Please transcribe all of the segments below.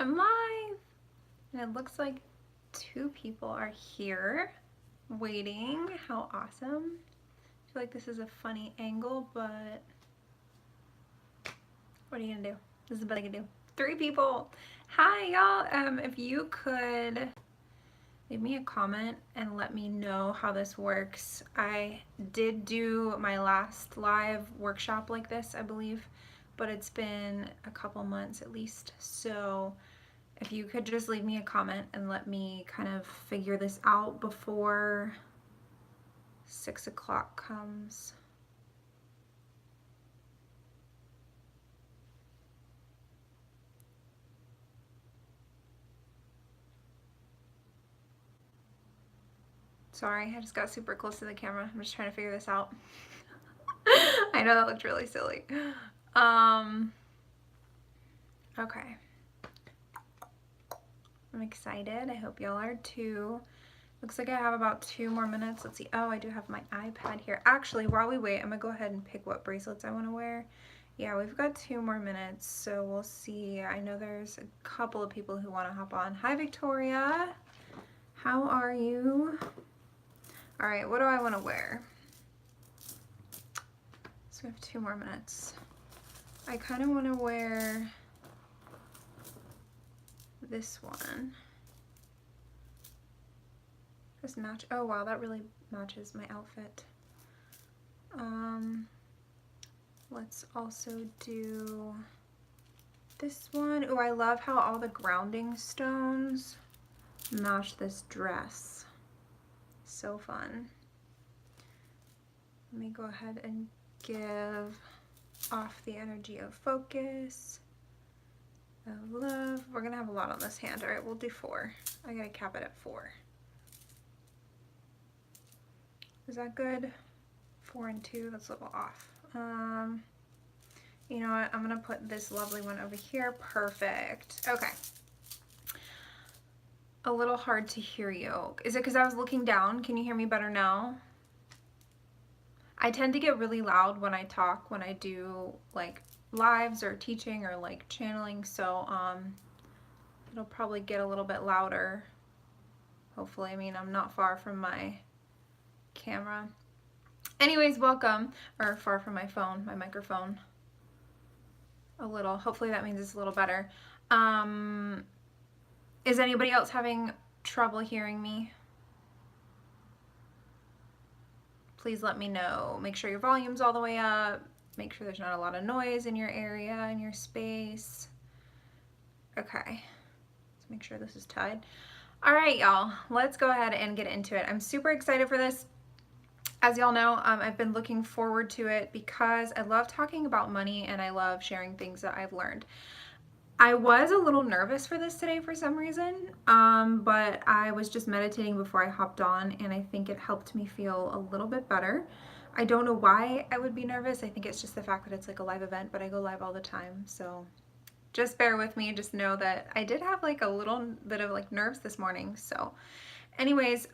I'm live. And it looks like 2 people are here waiting. How awesome. I feel like this is a funny angle, but what are you gonna do? This is the best I can do. 3 people. Hi, y'all. If you could leave me a comment and let me know how this works. I did do my last live workshop like this, I believe, but it's been a couple months at least. So if you could just leave me a comment and let me kind of figure this out before 6 o'clock comes. Sorry, I just got super close to the camera. I'm just trying to figure this out. I know that looked really silly. Okay. I'm excited. I hope y'all are too. Looks like I have about 2 more minutes. Let's see. Oh, I do have my iPad here. Actually, while we wait, I'm gonna go ahead and pick what bracelets I want to wear. Yeah, we've got 2 more minutes, so we'll see. I know there's a couple of people who want to hop on. Hi, Victoria. How are you? All right, what do I want to wear? So we have 2 more minutes. I kind of want to wear this one. This match. Oh wow, that really matches my outfit. Let's also do this one. Oh, I love how all the grounding stones match this dress. So fun. Let me go ahead and give off the energy of focus, of love. We're gonna have a lot on this hand. All right, we'll do 4. I gotta cap it at 4. Is that good? 4 and 2, that's a little off. You know what, I'm gonna put this lovely one over here. Perfect. Okay. A little hard to hear you. Is it because I was looking down? Can you hear me better now? I tend to get really loud when I talk, when I do like lives or teaching or like channeling, so it'll probably get a little bit louder. Hopefully. I mean, I'm not far from my camera. Anyways, welcome. Or far from my phone, my microphone. A little. Hopefully that means it's a little better. Is anybody else having trouble hearing me? Please let me know. Make sure your volume's all the way up. Make sure there's not a lot of noise in your area, in your space. Okay. Let's make sure this is tied. All right, y'all. Let's go ahead and get into it. I'm super excited for this. As y'all know, I've been looking forward to it because I love talking about money and I love sharing things that I've learned. I was a little nervous for this today for some reason, but I was just meditating before I hopped on and I think it helped me feel a little bit better. I don't know why I would be nervous. I think it's just the fact that it's like a live event, but I go live all the time. So just bear with me. Just know that I did have like a little bit of like nerves this morning. So anyways,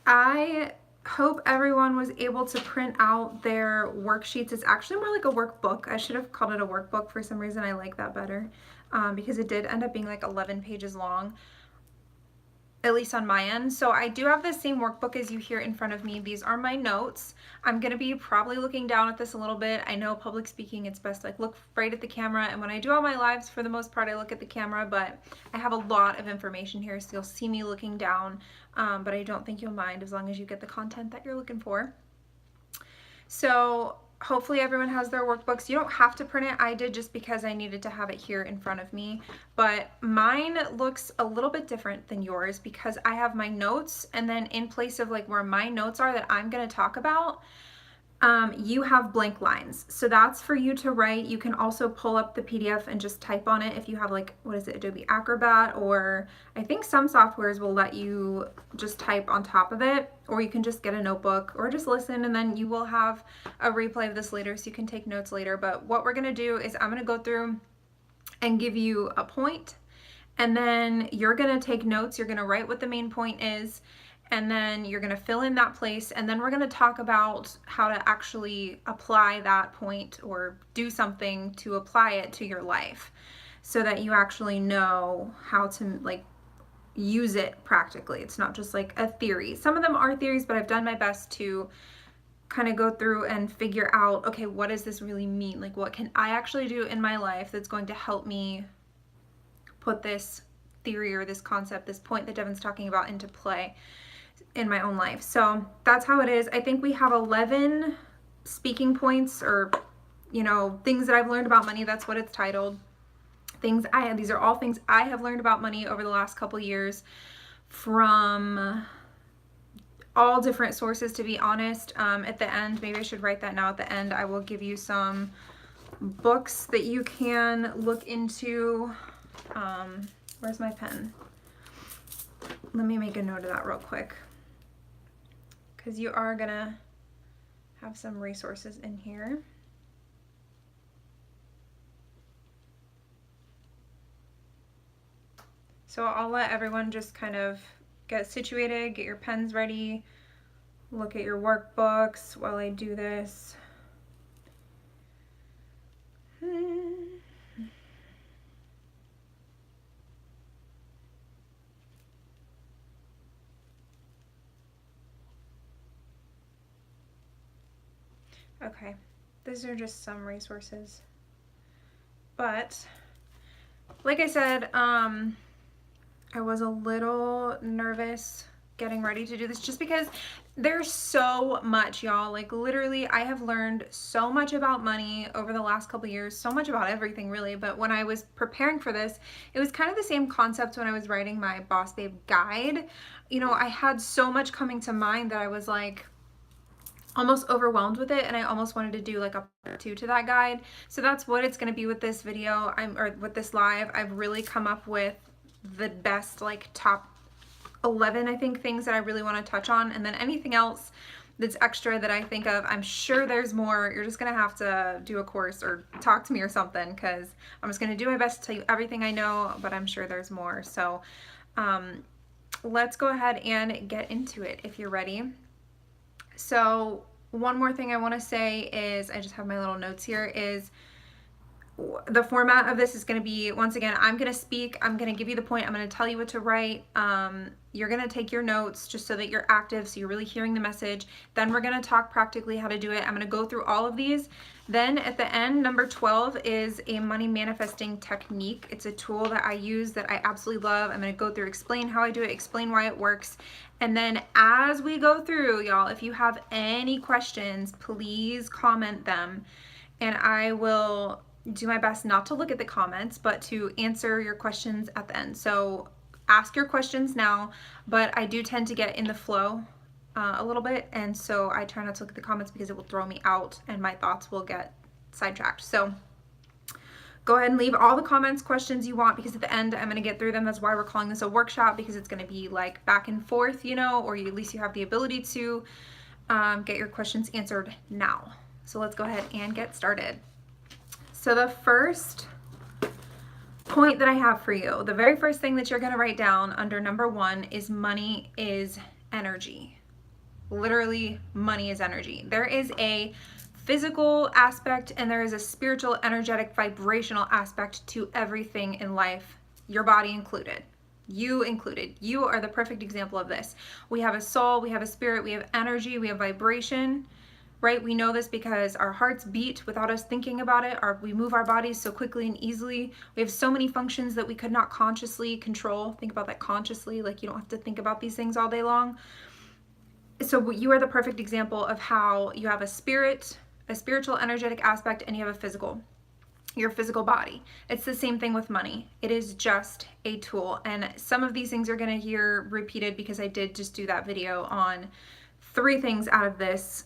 I hope everyone was able to print out their worksheets. It's actually more like a workbook. I should have called it a workbook for some reason. I like that better because it did end up being like 11 pages long, at least on my end. So I do have the same workbook as you here in front of me. These are my notes. I'm going to be probably looking down at this a little bit. I know public speaking, it's best to like look right at the camera. And when I do all my lives, for the most part, I look at the camera, but I have a lot of information here. So you'll see me looking down, but I don't think you'll mind as long as you get the content that you're looking for. So hopefully everyone has their workbooks. You don't have to print it. I did just because I needed to have it here in front of me, but mine looks a little bit different than yours because I have my notes, and then in place of like where my notes are that I'm going to talk about, you have blank lines. So that's for you to write. You can also pull up the PDF and just type on it if you have like, what is it, Adobe Acrobat, or I think some softwares will let you just type on top of it, or you can just get a notebook or just listen, and then you will have a replay of this later so you can take notes later. But what we're gonna do is I'm gonna go through and give you a point, and then you're gonna take notes. You're gonna write what the main point is, and then you're going to fill in that place, and then we're going to talk about how to actually apply that point or do something to apply it to your life. so that you actually know how to like use it practically. It's not just like a theory. Some of them are theories, but I've done my best to kind of go through and figure out, okay, what does this really mean? Like, what can I actually do in my life that's going to help me put this theory or this concept, this point that Devin's talking about, into play in my own life. So that's how it is. I think we have 11 speaking points, or, you know, things that I've learned about money. That's what it's titled. These are all things I have learned about money over the last couple years from all different sources, to be honest. At the end, maybe I should write that now. At the end, I will give you some books that you can look into. Where's my pen? Let me make a note of that real quick, because you are gonna have some resources in here. So I'll let everyone just kind of get situated, get your pens ready, look at your workbooks while I do this. Okay, these are just some resources. But like I said, I was a little nervous getting ready to do this just because there's so much, y'all. Like, literally, I have learned so much about money over the last couple years, so much about everything really. But when I was preparing for this, it was kind of the same concept when I was writing my Boss Babe guide. You know, I had so much coming to mind that I was like almost overwhelmed with it, and I almost wanted to do like a part 2 to that guide. So that's what it's going to be with this video, or with this live. I've really come up with the best, like, top 11, I think, things that I really want to touch on, and then anything else that's extra that I think of, I'm sure there's more. You're just gonna have to do a course or talk to me or something, because I'm just gonna do my best to tell you everything I know, but I'm sure there's more. So let's go ahead and get into it if you're ready. So one more thing I want to say is, I just have my little notes here, is the format of this is going to be, once again, I'm going to speak, I'm going to give you the point, I'm going to tell you what to write. You're going to take your notes just so that you're active, so you're really hearing the message. Then we're going to talk practically how to do it. I'm going to go through all of these. Then at the end, number 12 is a money manifesting technique. It's a tool that I use that I absolutely love. I'm going to go through, explain how I do it, explain why it works. And then as we go through, y'all, if you have any questions, please comment them, and I will do my best not to look at the comments, but to answer your questions at the end. So ask your questions now, but I do tend to get in the flow a little bit, and so I try not to look at the comments because it will throw me out and my thoughts will get sidetracked. So go ahead and leave all the comments, questions you want, because at the end I'm going to get through them. That's why we're calling this a workshop, because it's going to be like back and forth, you know, or at least you have the ability to get your questions answered now. So let's go ahead and get started. So the first point that I have for you, the very first thing that you're going to write down under number 1 is money is energy. Literally, money is energy. There is a physical aspect and there is a spiritual, energetic, vibrational aspect to everything in life, your body included. You included. You are the perfect example of this. We have a soul, we have a spirit, we have energy, we have vibration. Right? We know this because our hearts beat without us thinking about it. We move our bodies so quickly and easily. We have so many functions that we could not consciously control. Think about that consciously, like you don't have to think about these things all day long. So you are the perfect example of how you have a spirit, a spiritual, energetic aspect, and you have a physical, your physical body. It's the same thing with money. It is just a tool. And some of these things you're going to hear repeated because I did just do that video on 3 things out of this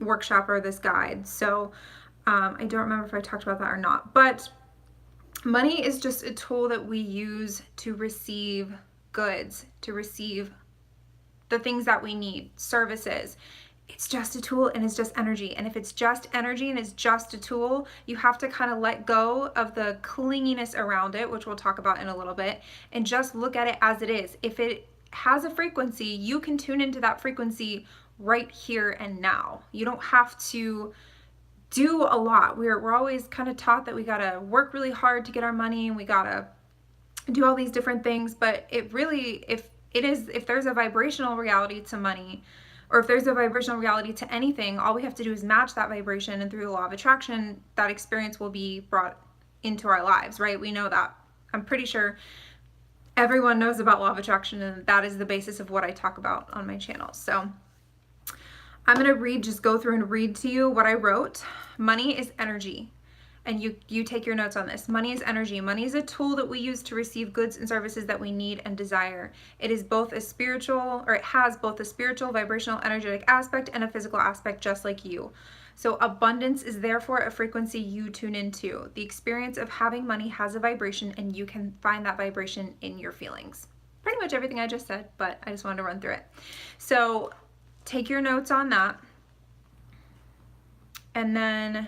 workshop or this guide. So I don't remember if I talked about that or not, but money is just a tool that we use to receive goods, to receive the things that we need, services. It's just a tool and it's just energy. And if it's just energy and it's just a tool, you have to kind of let go of the clinginess around it, which we'll talk about in a little bit, and just look at it as it is. If it has a frequency, you can tune into that frequency right here and now. You don't have to do a lot. We're always kind of taught that we gotta work really hard to get our money, and we gotta do all these different things. But it really, if there's a vibrational reality to money, or if there's a vibrational reality to anything, all we have to do is match that vibration, and through the law of attraction, that experience will be brought into our lives, right? We know that. I'm pretty sure everyone knows about law of attraction, and that is the basis of what I talk about on my channel. So I'm going to just go through and read to you what I wrote. Money is energy. And you take your notes on this. Money is energy. Money is a tool that we use to receive goods and services that we need and desire. It is both a spiritual, or it has both a spiritual, vibrational, energetic aspect and a physical aspect, just like you. So abundance is therefore a frequency you tune into. The experience of having money has a vibration, and you can find that vibration in your feelings. Pretty much everything I just said, but I just wanted to run through it. So take your notes on that. And then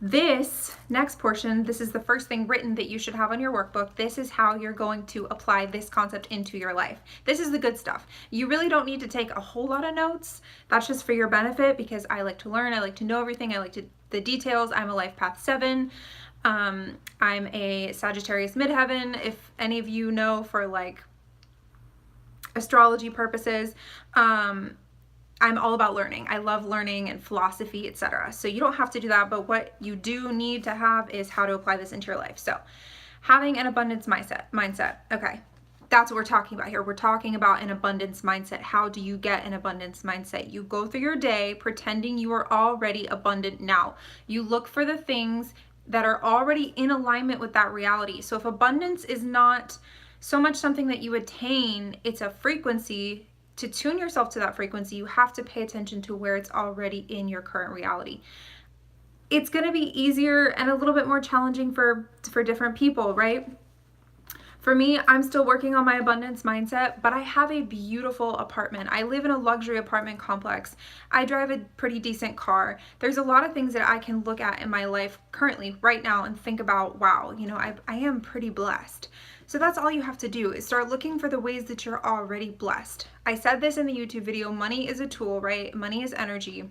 this next portion, this is the first thing written that you should have on your workbook. This is how you're going to apply this concept into your life. This is the good stuff. You really don't need to take a whole lot of notes. That's just for your benefit, because I like to learn. I like to know everything. I like the details. I'm a Life Path 7. I'm a Sagittarius midheaven. If any of you know, for like astrology purposes, I'm all about learning. I love learning and philosophy, etc. So you don't have to do that, but what you do need to have is how to apply this into your life. So having an abundance mindset. Okay, that's what we're talking about here. We're talking about an abundance mindset. How do you get an abundance mindset? You go through your day pretending you are already abundant now. You look for the things that are already in alignment with that reality. So if abundance is not so much something that you attain, it's a frequency. To tune yourself to that frequency, you have to pay attention to where it's already in your current reality. It's going to be easier and a little bit more challenging for different people, right? For me, I'm still working on my abundance mindset, but I have a beautiful apartment. I live in a luxury apartment complex. I drive a pretty decent car. There's a lot of things that I can look at in my life currently, right now, and think about, wow, you know, I am pretty blessed. So that's all you have to do, is start looking for the ways that you're already blessed. I said this in the YouTube video, money is a tool, right? Money is energy.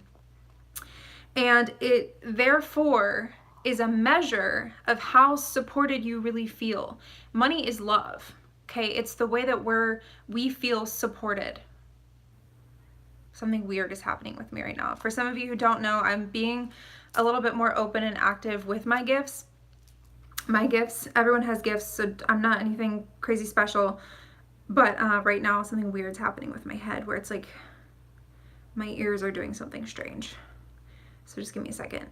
And it therefore is a measure of how supported you really feel. Money is love, okay? It's the way that we feel supported. Something weird is happening with me right now. For some of you who don't know, I'm being a little bit more open and active with my gifts. My gifts, everyone has gifts, so I'm not anything crazy special, but right now something weird's happening with my head, where it's like my ears are doing something strange. So just give me a second.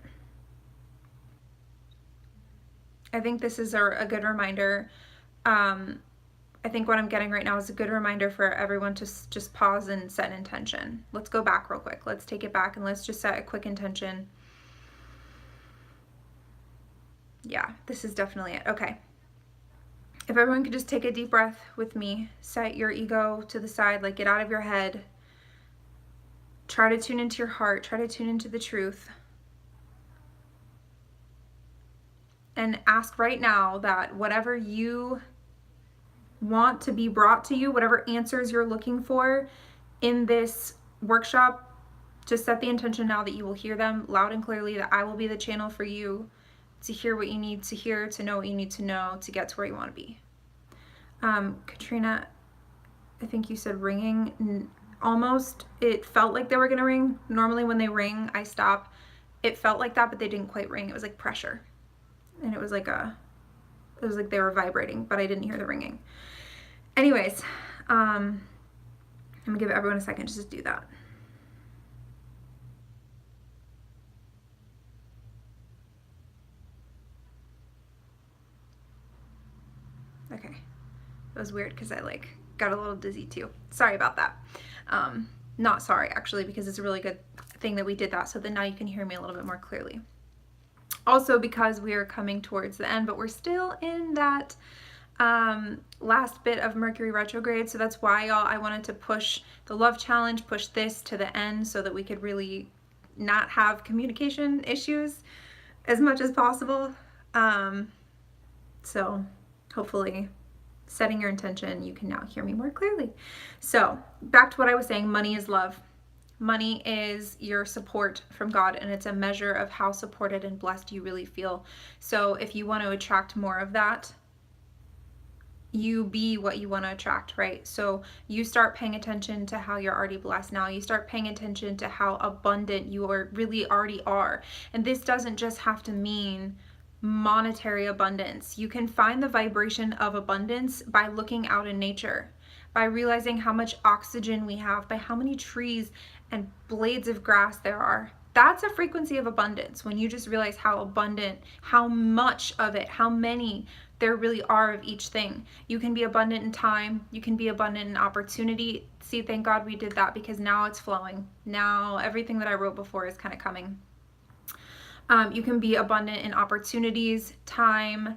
I think this is a good reminder. I think what I'm getting right now is a good reminder for everyone to just pause and set an intention. Let's go back real quick. Let's take it back and let's just set a quick intention. Yeah, this is definitely it. Okay. If everyone could just take a deep breath with me, set your ego to the side, like get out of your head. Try to tune into your heart. Try to tune into the truth. And ask right now that whatever you want to be brought to you, whatever answers you're looking for in this workshop, just set the intention now that you will hear them loud and clearly, that I will be the channel for you to hear what you need to hear, to know what you need to know, to get to where you want to be. Katrina, I think you said ringing. Almost, it felt like they were gonna ring. Normally when they ring, I stop. It felt like that, but they didn't quite ring. It was like pressure. And it was like they were vibrating, but I didn't hear the ringing. Anyways, I'm gonna give everyone a second just to do that. Okay, that was weird because I got a little dizzy too. Sorry about that. Not sorry actually, because it's a really good thing that we did that, so then now you can hear me a little bit more clearly. Also because we are coming towards the end, but we're still in that last bit of Mercury retrograde, so that's why, y'all, I wanted to push the love challenge, push this to the end so that we could really not have communication issues as much as possible. So hopefully, setting your intention, you can now hear me more clearly. So back to what I was saying, money is love. Money is your support from God, and it's a measure of how supported and blessed you really feel. So if you want to attract more of that, you be what you want to attract, right? So you start paying attention to how you're already blessed now. You start paying attention to how abundant you really already are. And this doesn't just have to mean monetary abundance. You can find the vibration of abundance by looking out in nature, by realizing how much oxygen we have, by how many trees and blades of grass there are. That's a frequency of abundance, when you just realize how abundant, how much of it, how many there really are of each thing. You can be abundant in time. You can be abundant in opportunity. See, thank God we did that, because now it's flowing. Now everything that I wrote before is kind of coming. You can be abundant in opportunities, time.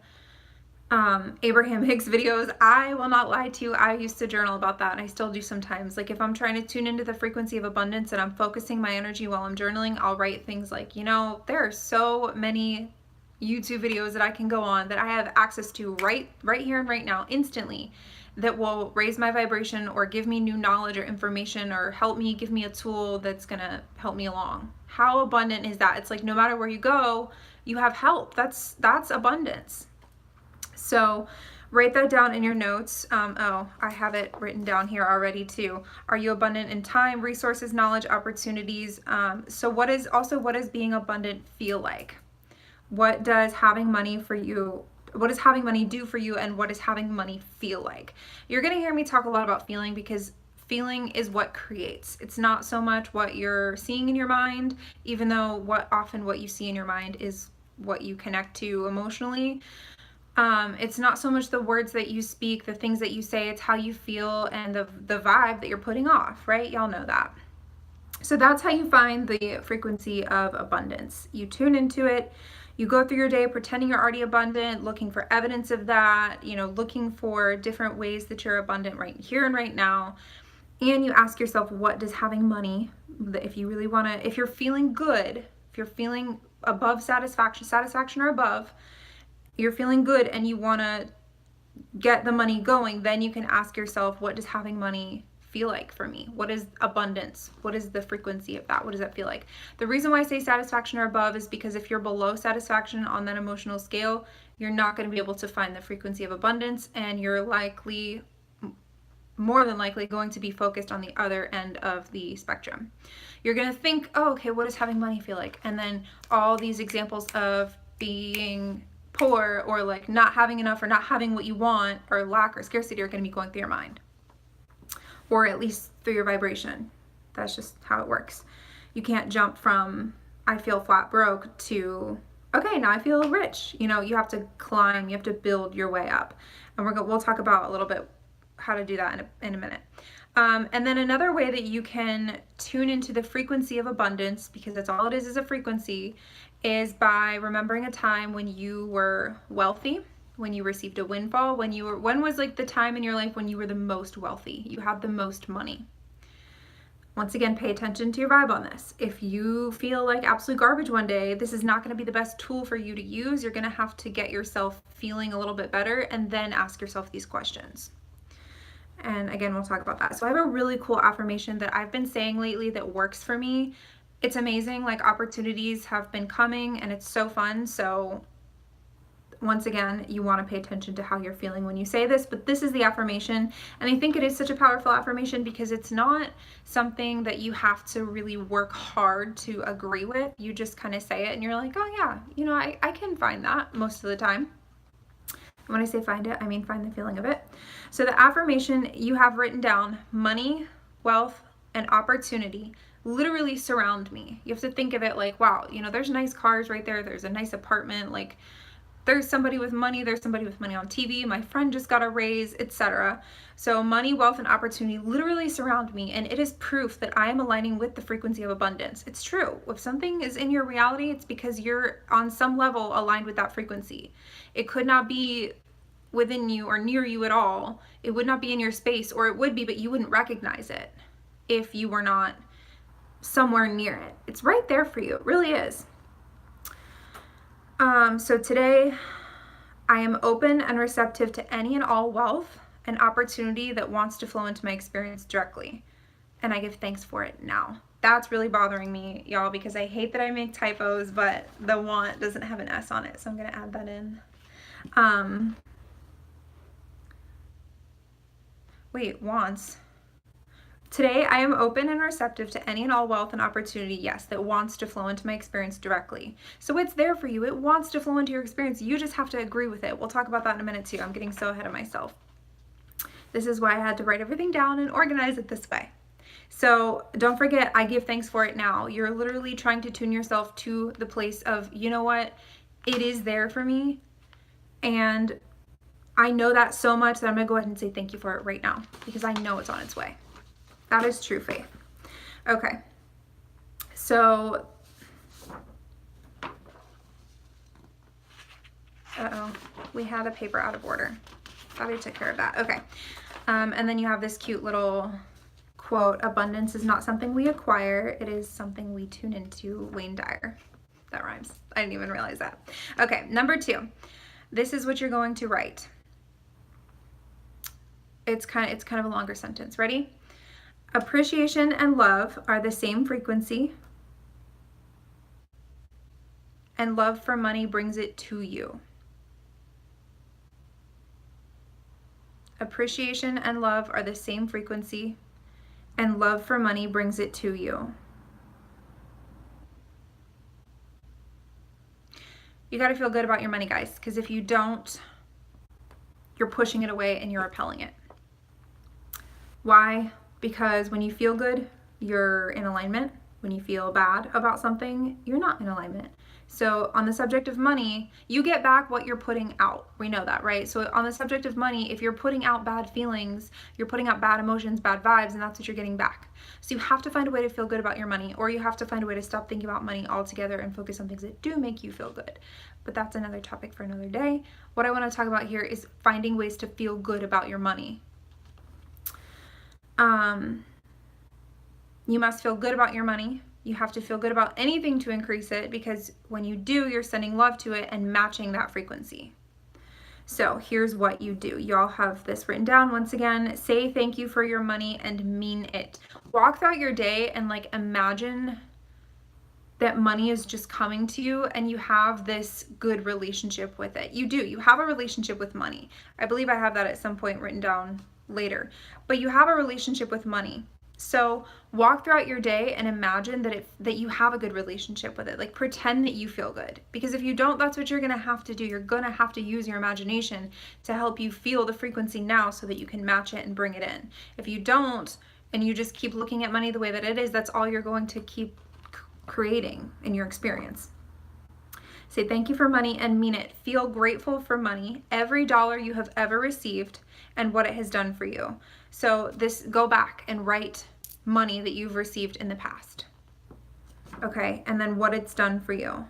Abraham Hicks videos, I will not lie to you, I used to journal about that, and I still do sometimes. Like if I'm trying to tune into the frequency of abundance and I'm focusing my energy while I'm journaling, I'll write things like, you know, there are so many YouTube videos that I can go on that I have access to right here and right now, instantly, that will raise my vibration or give me new knowledge or information or help me, give me a tool that's gonna help me along. How abundant is that? It's like no matter where you go, you have help. That's abundance. So write that down in your notes. Oh, I have it written down here already too. Are you abundant in time, resources, knowledge, opportunities? So what does being abundant feel like? What does having money for you, what does having money do for you, and what does having money feel like? You're going to hear me talk a lot about feeling, because feeling is what creates. It's not so much what you're seeing in your mind, even though what you see in your mind is what you connect to emotionally. It's not so much the words that you speak, the things that you say, it's how you feel and the vibe that you're putting off, right? Y'all know that. So that's how you find the frequency of abundance. You tune into it. You go through your day pretending you're already abundant, looking for evidence of that, you know, looking for different ways that you're abundant right here and right now. And you ask yourself, what does having money, if you really want to, if you're feeling good, if you're feeling above satisfaction or above, you're feeling good and you want to get the money going, then you can ask yourself, what does having money feel like for me? What is abundance? What is the frequency of that? What does that feel like? The reason why I say satisfaction or above is because if you're below satisfaction on that emotional scale, you're not going to be able to find the frequency of abundance, and you're more than likely going to be focused on the other end of the spectrum. You're going to think, oh, okay, what does having money feel like? And then all these examples of being poor or like not having enough or not having what you want or lack or scarcity are going to be going through your mind, or at least through your vibration. That's just how it works. You can't jump from I feel flat broke to okay, now I feel rich. You know, you have to climb, you have to build your way up. And we'll talk about a little bit how to do that in a minute. And then another way that you can tune into the frequency of abundance, because that's all it is a frequency, is by remembering a time when you were wealthy, when you received a windfall, when was like the time in your life when you were the most wealthy, you had the most money. Once again, pay attention to your vibe on this. If you feel like absolute garbage one day, this is not going to be the best tool for you to use. You're going to have to get yourself feeling a little bit better and then ask yourself these questions. And again, we'll talk about that. So I have a really cool affirmation that I've been saying lately that works for me. It's amazing. Like, opportunities have been coming and it's so fun. So once again, you want to pay attention to how you're feeling when you say this, but this is the affirmation. And I think it is such a powerful affirmation because it's not something that you have to really work hard to agree with. You just kind of say it and you're like, oh yeah, you know, I can find that most of the time. When I say find it, I mean find the feeling of it. So the affirmation you have written down: money, wealth, and opportunity literally surround me. You have to think of it like, wow, you know, there's nice cars right there. There's a nice apartment. Like, there's somebody with money. There's somebody with money on TV. My friend just got a raise, etc. So money, wealth, and opportunity literally surround me. And it is proof that I am aligning with the frequency of abundance. It's true. If something is in your reality, it's because you're on some level aligned with that frequency. It could not be within you or near you at all. It would not be in your space, or it would be, but you wouldn't recognize it if you were not somewhere near it. It's right there for you. It really is. So today I am open and receptive to any and all wealth and opportunity that wants to flow into my experience directly. And I give thanks for it now. That's really bothering me, y'all, because I hate that I make typos, but the want doesn't have an S on it, so I'm going to add that in. Wait, wants. Today, I am open and receptive to any and all wealth and opportunity, yes, that wants to flow into my experience directly. So it's there for you. It wants to flow into your experience. You just have to agree with it. We'll talk about that in a minute too. I'm getting so ahead of myself. This is why I had to write everything down and organize it this way. So don't forget, I give thanks for it now. You're literally trying to tune yourself to the place of, you know what, it is there for me. And I know that so much that I'm going to go ahead and say thank you for it right now because I know it's on its way. That is true faith. Okay. So, we had a paper out of order. Thought I took care of that. Okay. And then you have this cute little quote, abundance is not something we acquire, it is something we tune into. Wayne Dyer. That rhymes. I didn't even realize that. Okay, number 2. This is what you're going to write. It's kind of a longer sentence. Ready? Appreciation and love are the same frequency, and love for money brings it to you. Appreciation and love are the same frequency, and love for money brings it to you. You got to feel good about your money, guys, because if you don't, you're pushing it away and you're repelling it. Why? Because when you feel good, you're in alignment. When you feel bad about something, you're not in alignment. So on the subject of money, you get back what you're putting out. We know that, right? So on the subject of money, if you're putting out bad feelings, you're putting out bad emotions, bad vibes, and that's what you're getting back. So you have to find a way to feel good about your money, or you have to find a way to stop thinking about money altogether and focus on things that do make you feel good. But that's another topic for another day. What I want to talk about here is finding ways to feel good about your money. You must feel good about your money. You have to feel good about anything to increase it, because when you do, you're sending love to it and matching that frequency. So here's what you do. You all have this written down. Once again, say thank you for your money and mean it. Walk throughout your day and imagine that money is just coming to you and you have this good relationship with it. You do. You have a relationship with money. I believe I have that at some point written down later. But you have a relationship with money. So walk throughout your day and imagine that you have a good relationship with it. Pretend that you feel good. Because if you don't, that's what you're going to have to do. You're going to have to use your imagination to help you feel the frequency now so that you can match it and bring it in. If you don't, and you just keep looking at money the way that it is, that's all you're going to keep creating in your experience. Say thank you for money and mean it. Feel grateful for money, every dollar you have ever received, and what it has done for you. So go back and write money that you've received in the past. Okay, and then what it's done for you.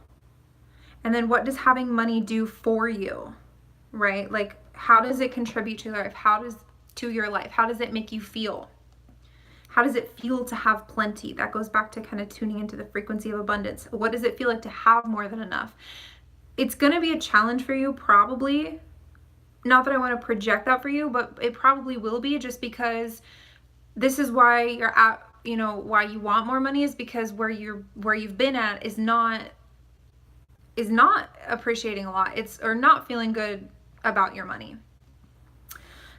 And then what does having money do for you, right? How does it contribute to your life? How does it make you feel? How does it feel to have plenty? That goes back to kind of tuning into the frequency of abundance. What does it feel like to have more than enough? It's going to be a challenge for you, probably. Not that I want to project that for you, but it probably will be, just because this is why you're at, why you want more money, is because where you've been at is not appreciating a lot. Or not feeling good about your money.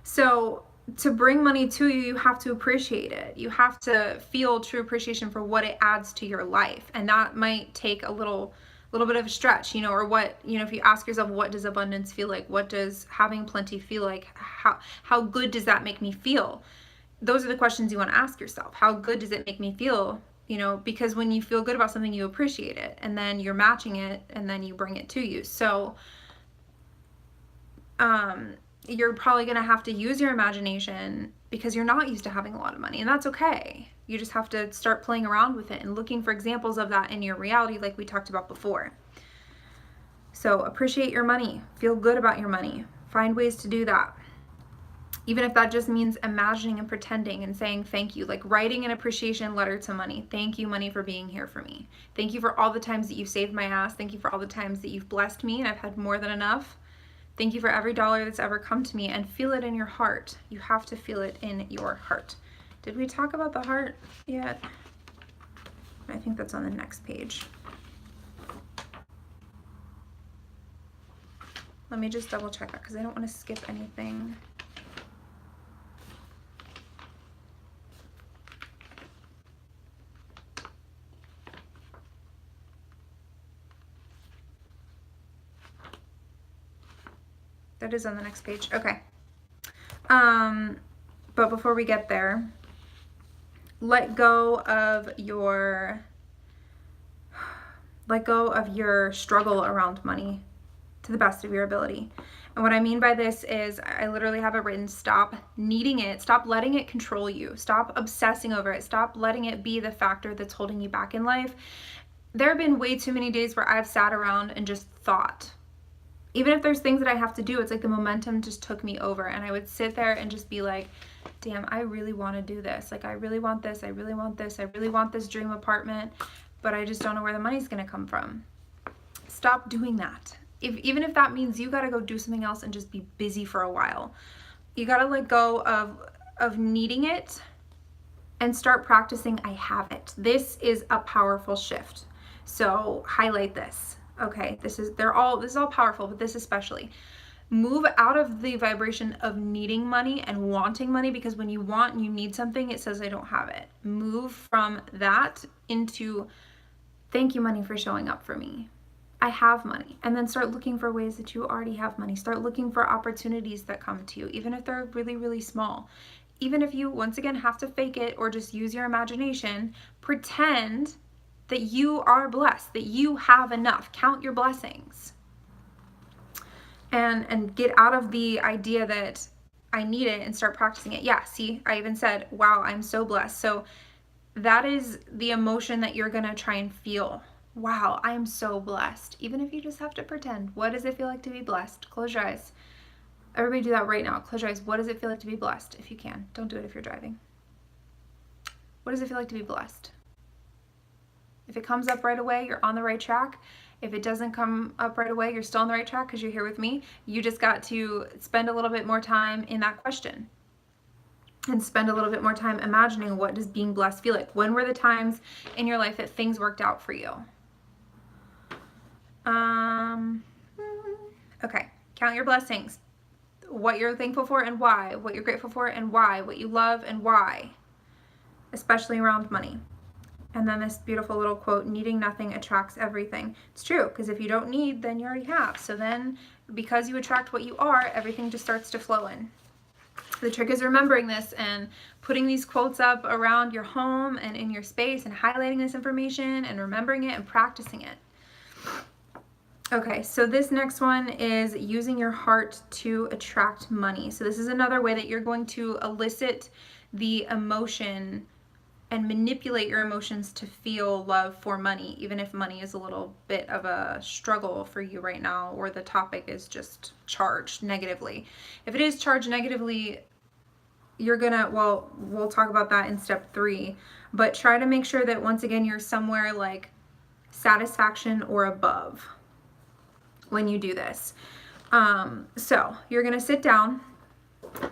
So to bring money to you, you have to appreciate it. You have to feel true appreciation for what it adds to your life. And that might take a little bit of a stretch, or what, if you ask yourself, what does abundance feel like? What does having plenty feel like? How good does that make me feel? Those are the questions you want to ask yourself. How good does it make me feel? Because when you feel good about something, you appreciate it, and then you're matching it, and then you bring it to you. So, you're probably going to have to use your imagination because you're not used to having a lot of money, and that's okay. You just have to start playing around with it and looking for examples of that in your reality, like we talked about before. So appreciate your money. Feel good about your money. Find ways to do that. Even if that just means imagining and pretending and saying thank you, writing an appreciation letter to money. Thank you, money, for being here for me. Thank you for all the times that you've saved my ass. Thank you for all the times that you've blessed me and I've had more than enough. Thank you for every dollar that's ever come to me, and feel it in your heart. You have to feel it in your heart. Did we talk about the heart yet? I think that's on the next page. Let me just double check that because I don't want to skip anything. That is on the next page. Okay. But before we get there, let go of your struggle around money to the best of your ability. And what I mean by this is I literally have it written, stop needing it, stop letting it control you, stop obsessing over it, stop letting it be the factor that's holding you back in life. There have been way too many days where I've sat around and just thought. Even if there's things that I have to do, it's like the momentum just took me over, and I would sit there and just be like, damn, I really want to do this. Like, I really want this. I really want this. I really want this dream apartment, but I just don't know where the money's going to come from. Stop doing that. Even if that means you got to go do something else and just be busy for a while. You got to let go of needing it and start practicing I have it. This is a powerful shift. So highlight this. Okay, this is all powerful, but this especially. Move out of the vibration of needing money and wanting money, because when you want and you need something, it says I don't have it. Move from that into thank you, money, for showing up for me. I have money. And then start looking for ways that you already have money. Start looking for opportunities that come to you, even if they're really, really small. Even if you, once again, have to fake it or just use your imagination, pretend that you are blessed, that you have enough. Count your blessings. And get out of the idea that I need it and start practicing it. Yeah, see, I even said, wow, I'm so blessed. So that is the emotion that you're going to try and feel. Wow, I am so blessed. Even if you just have to pretend. What does it feel like to be blessed? Close your eyes. Everybody do that right now. Close your eyes. What does it feel like to be blessed? If you can. Don't do it if you're driving. What does it feel like to be blessed? If it comes up right away, you're on the right track. If it doesn't come up right away, you're still on the right track because you're here with me. You just got to spend a little bit more time in that question and spend a little bit more time imagining, what does being blessed feel like? When were the times in your life that things worked out for you? Okay, count your blessings. What you're thankful for and why. What you're grateful for and why. What you love and why. Especially around money. And then this beautiful little quote, needing nothing attracts everything. It's true, because if you don't need, then you already have. So then, because you attract what you are, everything just starts to flow in. The trick is remembering this and putting these quotes up around your home and in your space and highlighting this information and remembering it and practicing it. Okay, so this next one is using your heart to attract money. So this is another way that you're going to elicit the emotion and manipulate your emotions to feel love for money, even if money is a little bit of a struggle for you right now, or the topic is just charged negatively. If it is charged negatively, you're gonna, well, we'll talk about that in step 3, but try to make sure that once again, you're somewhere like satisfaction or above when you do this. So you're gonna sit down.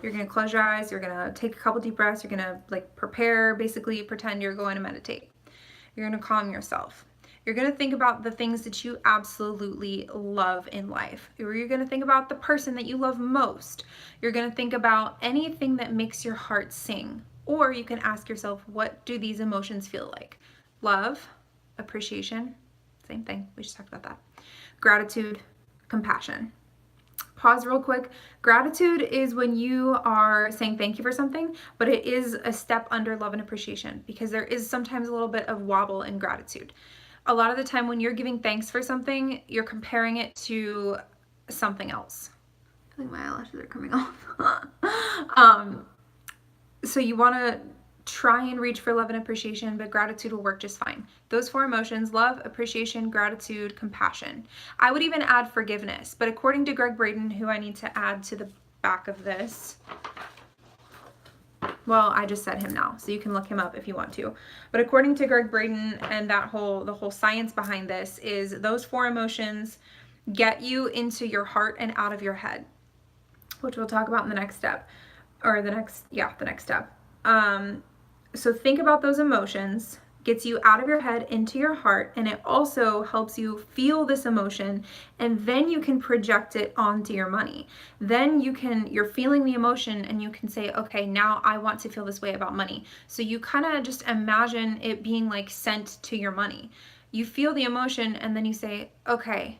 You're going to close your eyes, you're going to take a couple deep breaths, you're going to like prepare, basically pretend you're going to meditate. You're going to calm yourself. You're going to think about the things that you absolutely love in life. Or you're going to think about the person that you love most. You're going to think about anything that makes your heart sing. Or you can ask yourself, what do these emotions feel like? Love, appreciation, same thing, we just talked about that. Gratitude, compassion. Pause real quick. Gratitude is when you are saying thank you for something, but it is a step under love and appreciation, because there is sometimes a little bit of wobble in gratitude. A lot of the time when you're giving thanks for something, you're comparing it to something else. I feel like my eyelashes are coming off. So you want to try and reach for love and appreciation, but gratitude will work just fine. Those 4 emotions: love, appreciation, gratitude, compassion. I would even add forgiveness, but according to Gregg Braden, who I need to add to the back of this, well, I just said him now, so you can look him up if you want to. But according to Gregg Braden and the whole science behind this is those 4 emotions get you into your heart and out of your head, which we'll talk about in the next step, or the next step. So think about those emotions, gets you out of your head into your heart, and it also helps you feel this emotion, and then you can project it onto your money. Then you're feeling the emotion and you can say, okay, now I want to feel this way about money. So you kind of just imagine it being like sent to your money. You feel the emotion and then you say, okay,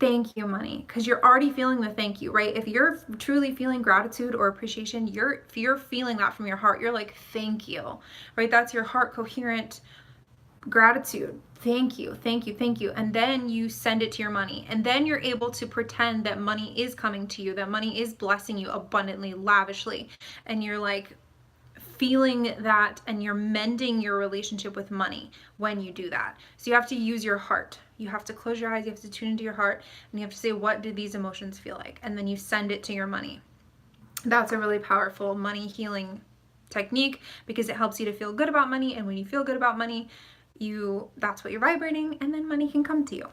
thank you, money, because you're already feeling the thank you, right? If you're truly feeling gratitude or appreciation, if you're feeling that from your heart, you're like, thank you, right? That's your heart coherent gratitude. Thank you, thank you, thank you. And then you send it to your money. And then you're able to pretend that money is coming to you, that money is blessing you abundantly, lavishly. And you're like feeling that, and you're mending your relationship with money when you do that. So you have to use your heart. You have to close your eyes, you have to tune into your heart, and you have to say, what do these emotions feel like? And then you send it to your money. That's a really powerful money healing technique because it helps you to feel good about money. And when you feel good about money, that's what you're vibrating, and then money can come to you.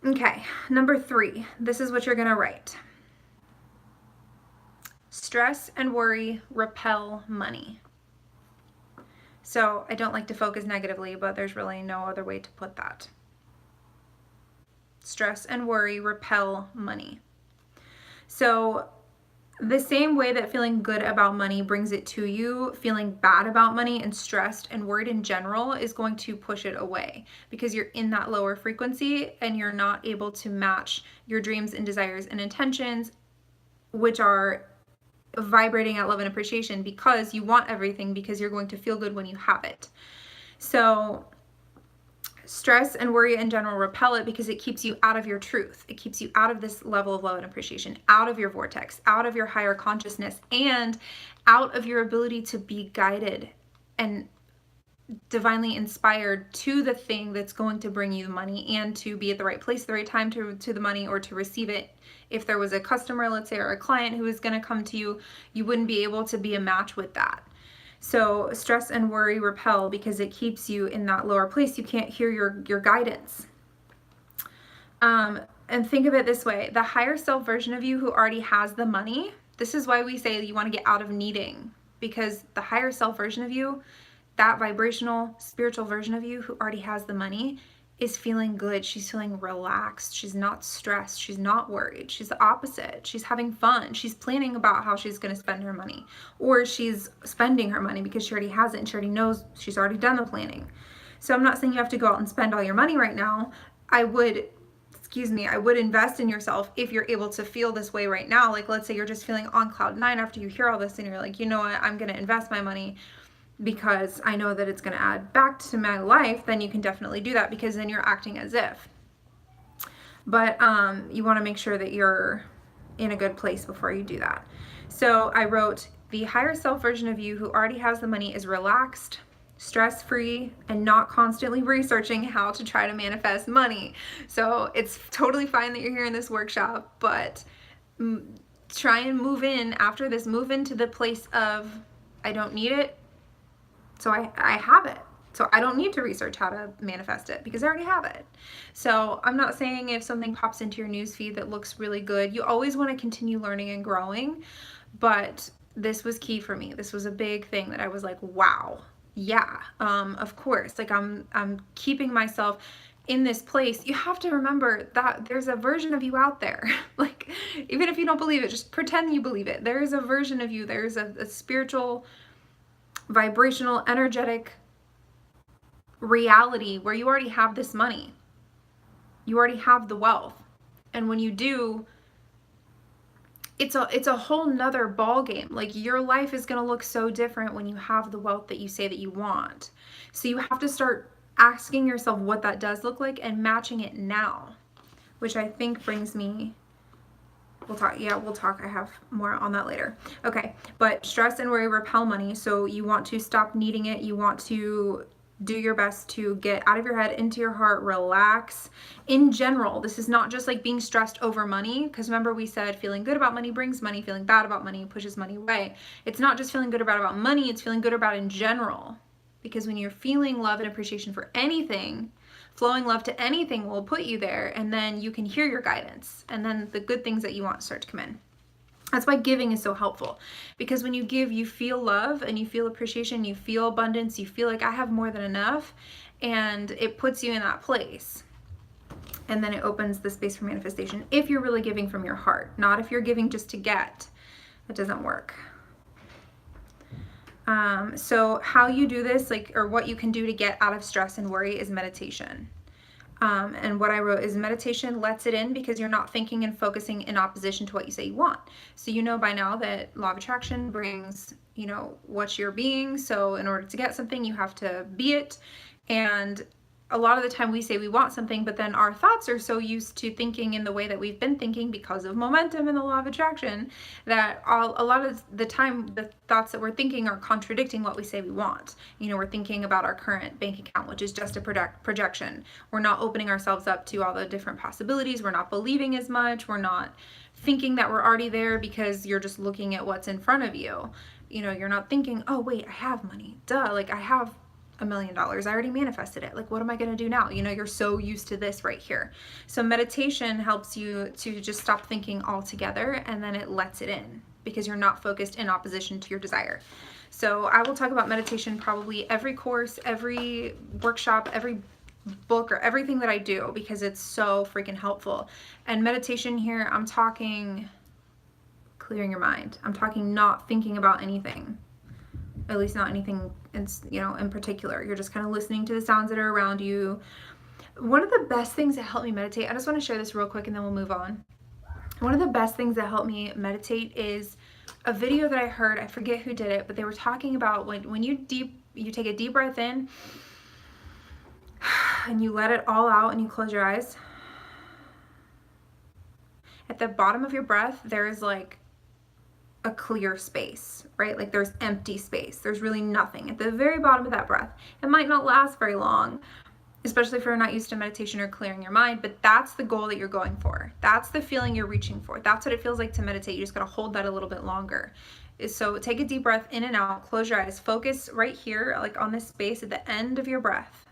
Okay, number 3, this is what you're gonna write. Stress and worry repel money. So I don't like to focus negatively, but there's really no other way to put that. Stress and worry repel money. So the same way that feeling good about money brings it to you, feeling bad about money and stressed and worried in general is going to push it away because you're in that lower frequency and you're not able to match your dreams and desires and intentions, which are vibrating at love and appreciation, because you want everything, because you're going to feel good when you have it. So stress and worry in general repel it because it keeps you out of your truth. It keeps you out of this level of love and appreciation, out of your vortex, out of your higher consciousness, and out of your ability to be guided and divinely inspired to the thing that's going to bring you the money, and to be at the right place at the right time to the money, or to receive it. If there was a customer, let's say, or a client who was going to come to you, you wouldn't be able to be a match with that. So stress and worry repel because it keeps you in that lower place. You can't hear your guidance. And think of it this way, the higher self version of you who already has the money, this is why we say you want to get out of needing, because the higher self version of you, that vibrational, spiritual version of you who already has the money, is feeling good. She's feeling relaxed. She's not stressed. She's not worried. She's the opposite. She's having fun. She's planning about how she's going to spend her money, or she's spending her money because she already has it and she already knows, she's already done the planning. So I'm not saying you have to go out and spend all your money right now. I would invest in yourself if you're able to feel this way right now. Like, let's say you're just feeling on cloud 9 after you hear all this and you're like, you know what, I'm going to invest my money because I know that it's going to add back to my life. Then you can definitely do that, because then you're acting as if. But you want to make sure that you're in a good place before you do that. So I wrote, the higher self version of you who already has the money is relaxed, stress-free, and not constantly researching how to try to manifest money. So it's totally fine that you're here in this workshop, but try and move into the place of, I don't need it, so I have it. So I don't need to research how to manifest it because I already have it. So I'm not saying if something pops into your newsfeed that looks really good, you always want to continue learning and growing. But this was key for me. This was a big thing that I was like, wow, yeah, of course. Like I'm keeping myself in this place. You have to remember that there's a version of you out there. Like, even if you don't believe it, just pretend you believe it. There is a version of you. There's a spiritual, vibrational, energetic reality where you already have this money. You already have the wealth. And when you do, it's a whole nother ball game. Like, your life is going to look so different when you have the wealth that you say that you want. So you have to start asking yourself what that does look like and matching it now, which I think brings me, we'll talk. I have more on that later. Okay, but stress and worry repel money. So you want to stop needing it. You want to do your best to get out of your head, into your heart, relax. In general, this is not just like being stressed over money, because remember we said feeling good about money brings money, feeling bad about money pushes money away. It's not just feeling good or bad about money, it's feeling good or bad in general. Because when you're feeling love and appreciation for anything, flowing love to anything will put you there, and then you can hear your guidance, and then the good things that you want start to come in. That's why giving is so helpful, because when you give, you feel love and you feel appreciation, you feel abundance, you feel like I have more than enough, and it puts you in that place. And then it opens the space for manifestation if you're really giving from your heart, not if you're giving just to get. That doesn't work. So how you do this, or what you can do to get out of stress and worry, is meditation. And what I wrote is meditation lets it in because you're not thinking and focusing in opposition to what you say you want. So you know by now that law of attraction brings, what you're being. So in order to get something, you have to be it. And a lot of the time we say we want something, but then our thoughts are so used to thinking in the way that we've been thinking because of momentum and the law of attraction that a lot of the time the thoughts that we're thinking are contradicting what we say we want. We're thinking about our current bank account, which is just a projection. We're not opening ourselves up to all the different possibilities. We're not believing as much. We're not thinking that we're already there because you're just looking at what's in front of you. You're not thinking, oh wait, I have money. Duh, I have $1 million. I already manifested it. What am I going to do now? You're so used to this right here. So meditation helps you to just stop thinking altogether, and then it lets it in because you're not focused in opposition to your desire. So I will talk about meditation probably every course, every workshop, every book, or everything that I do, because it's so freaking helpful. And meditation here, I'm talking clearing your mind. I'm talking not thinking about anything. At least not anything in particular. You're just kind of listening to the sounds that are around you. One of the best things that helped me meditate, I just want to share this real quick and then we'll move on. One of the best things that helped me meditate is a video that I heard. I forget who did it, but they were talking about when you take a deep breath in and you let it all out and you close your eyes. At the bottom of your breath, there is a clear space, right? There's empty space. There's really nothing at the very bottom of that breath. It might not last very long, especially if you're not used to meditation or clearing your mind, but that's the goal that you're going for. That's the feeling you're reaching for. That's what it feels like to meditate. You just gotta hold that a little bit longer. So take a deep breath in and out, close your eyes, focus right here, on this space at the end of your breath.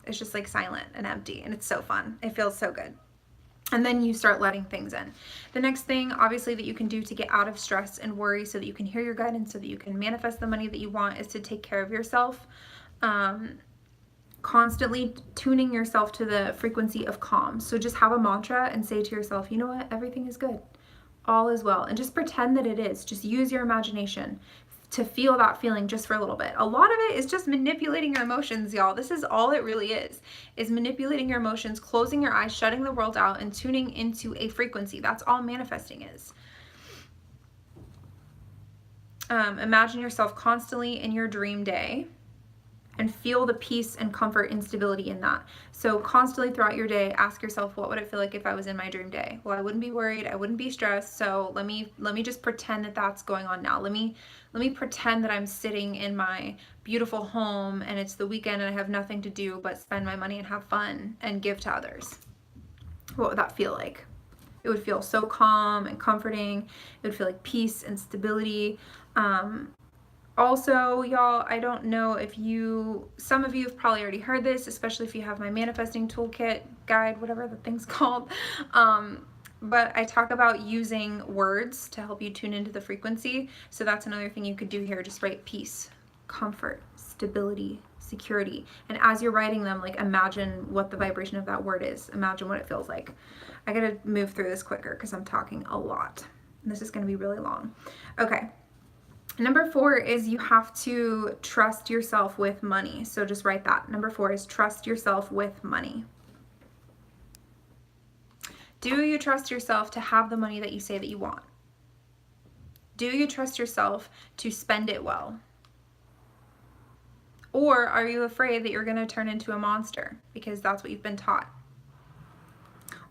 It's just silent and empty, and it's so fun. It feels so good. And then you start letting things in. The next thing, obviously, that you can do to get out of stress and worry so that you can hear your guidance, so that you can manifest the money that you want, is to take care of yourself. Constantly tuning yourself to the frequency of calm. So just have a mantra and say to yourself, you know what? Everything is good. All is well. And just pretend that it is. Just use your imagination to feel that feeling just for a little bit. A lot of it is just manipulating your emotions, y'all. This is all it really is manipulating your emotions, closing your eyes, shutting the world out, and tuning into a frequency. That's all manifesting is. Imagine yourself constantly in your dream day and feel the peace and comfort and stability in that. So constantly throughout your day, ask yourself, what would it feel like if I was in my dream day? Well, I wouldn't be worried. I wouldn't be stressed. So let me just pretend that that's going on now. Let me pretend that I'm sitting in my beautiful home and it's the weekend and I have nothing to do but spend my money and have fun and give to others. What would that feel like? It would feel so calm and comforting. It would feel like peace and stability. Also, y'all, I don't know if some of you have probably already heard this, especially if you have my manifesting toolkit guide, whatever the thing's called. But I talk about using words to help you tune into the frequency. So that's another thing you could do here. Just write peace, comfort, stability, security. And as you're writing them, imagine what the vibration of that word is. Imagine what it feels like. I gotta move through this quicker because I'm talking a lot. And this is gonna be really long. Okay. Number 4 is you have to trust yourself with money. So just write that. Number 4 is trust yourself with money. Do you trust yourself to have the money that you say that you want? Do you trust yourself to spend it well? Or are you afraid that you're going to turn into a monster because that's what you've been taught?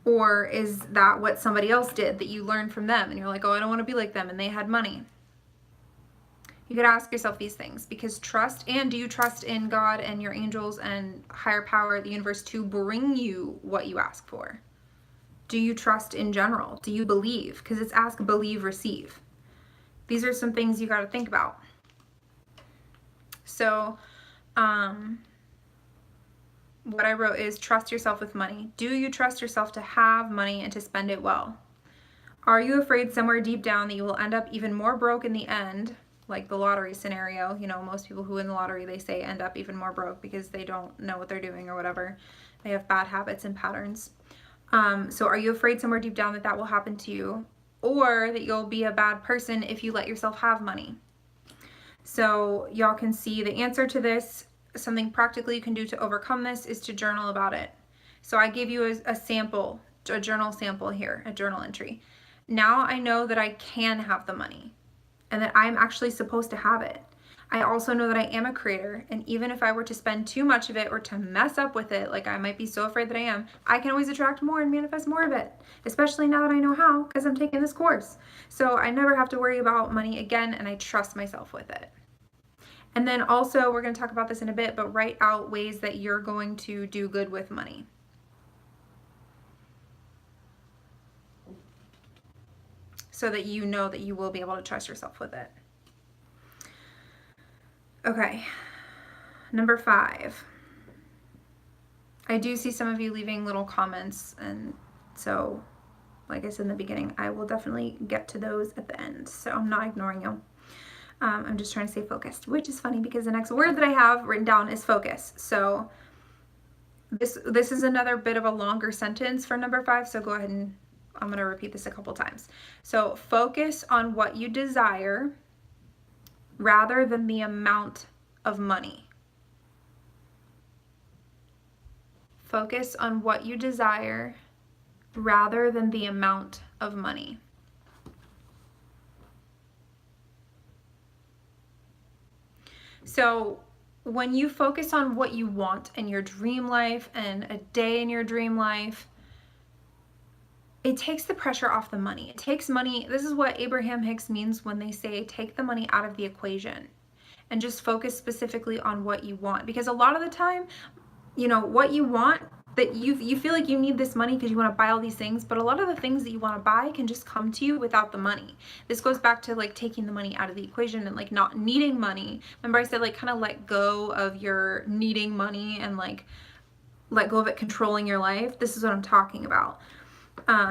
Or is that what somebody else did that you learned from them and you're like, oh, I don't want to be like them and they had money? You could ask yourself these things, because do you trust in God and your angels and higher power, the universe, to bring you what you ask for? Do you trust in general? Do you believe? Because it's ask, believe, receive. These are some things you got to think about. So what I wrote is trust yourself with money. Do you trust yourself to have money and to spend it well? Are you afraid somewhere deep down that you will end up even more broke in the end, like the lottery scenario? You know, most people who win the lottery, they say end up even more broke because they don't know what they're doing or whatever. They have bad habits and patterns. So are you afraid somewhere deep down that that will happen to you? Or that you'll be a bad person if you let yourself have money? So y'all can see the answer to this. Something practically you can do to overcome this is to journal about it. So I gave you a sample, a journal sample here, a journal entry. Now I know that I can have the money and that I'm actually supposed to have it. I also know that I am a creator, and even if I were to spend too much of it or to mess up with it, like I might be so afraid that I am, I can always attract more and manifest more of it, especially now that I know how because I'm taking this course. So I never have to worry about money again, and I trust myself with it. And then also, we're going to talk about this in a bit, but write out ways that you're going to do good with money. So that you know that you will be able to trust yourself with it. Okay, number 5. I do see some of you leaving little comments, and so, like I said in the beginning, I will definitely get to those at the end, so I'm not ignoring you. I'm just trying to stay focused, which is funny because the next word that I have written down is focus. So this is another bit of a longer sentence for number 5, so go ahead and I'm going to repeat this a couple times. So focus on what you desire rather than the amount of money. Focus on what you desire rather than the amount of money. So when you focus on what you want in your dream life and a day in your dream life, it takes the pressure off the money. It takes money. This is what Abraham Hicks means when they say take the money out of the equation and just focus specifically on what you want. Because a lot of the time, you know, what you want, that you feel like you need this money because you want to buy all these things, but a lot of the things that you want to buy can just come to you without the money. This goes back to like taking the money out of the equation and like not needing money. Remember I said like kind of let go of your needing money and like let go of it controlling your life. This is what I'm talking about.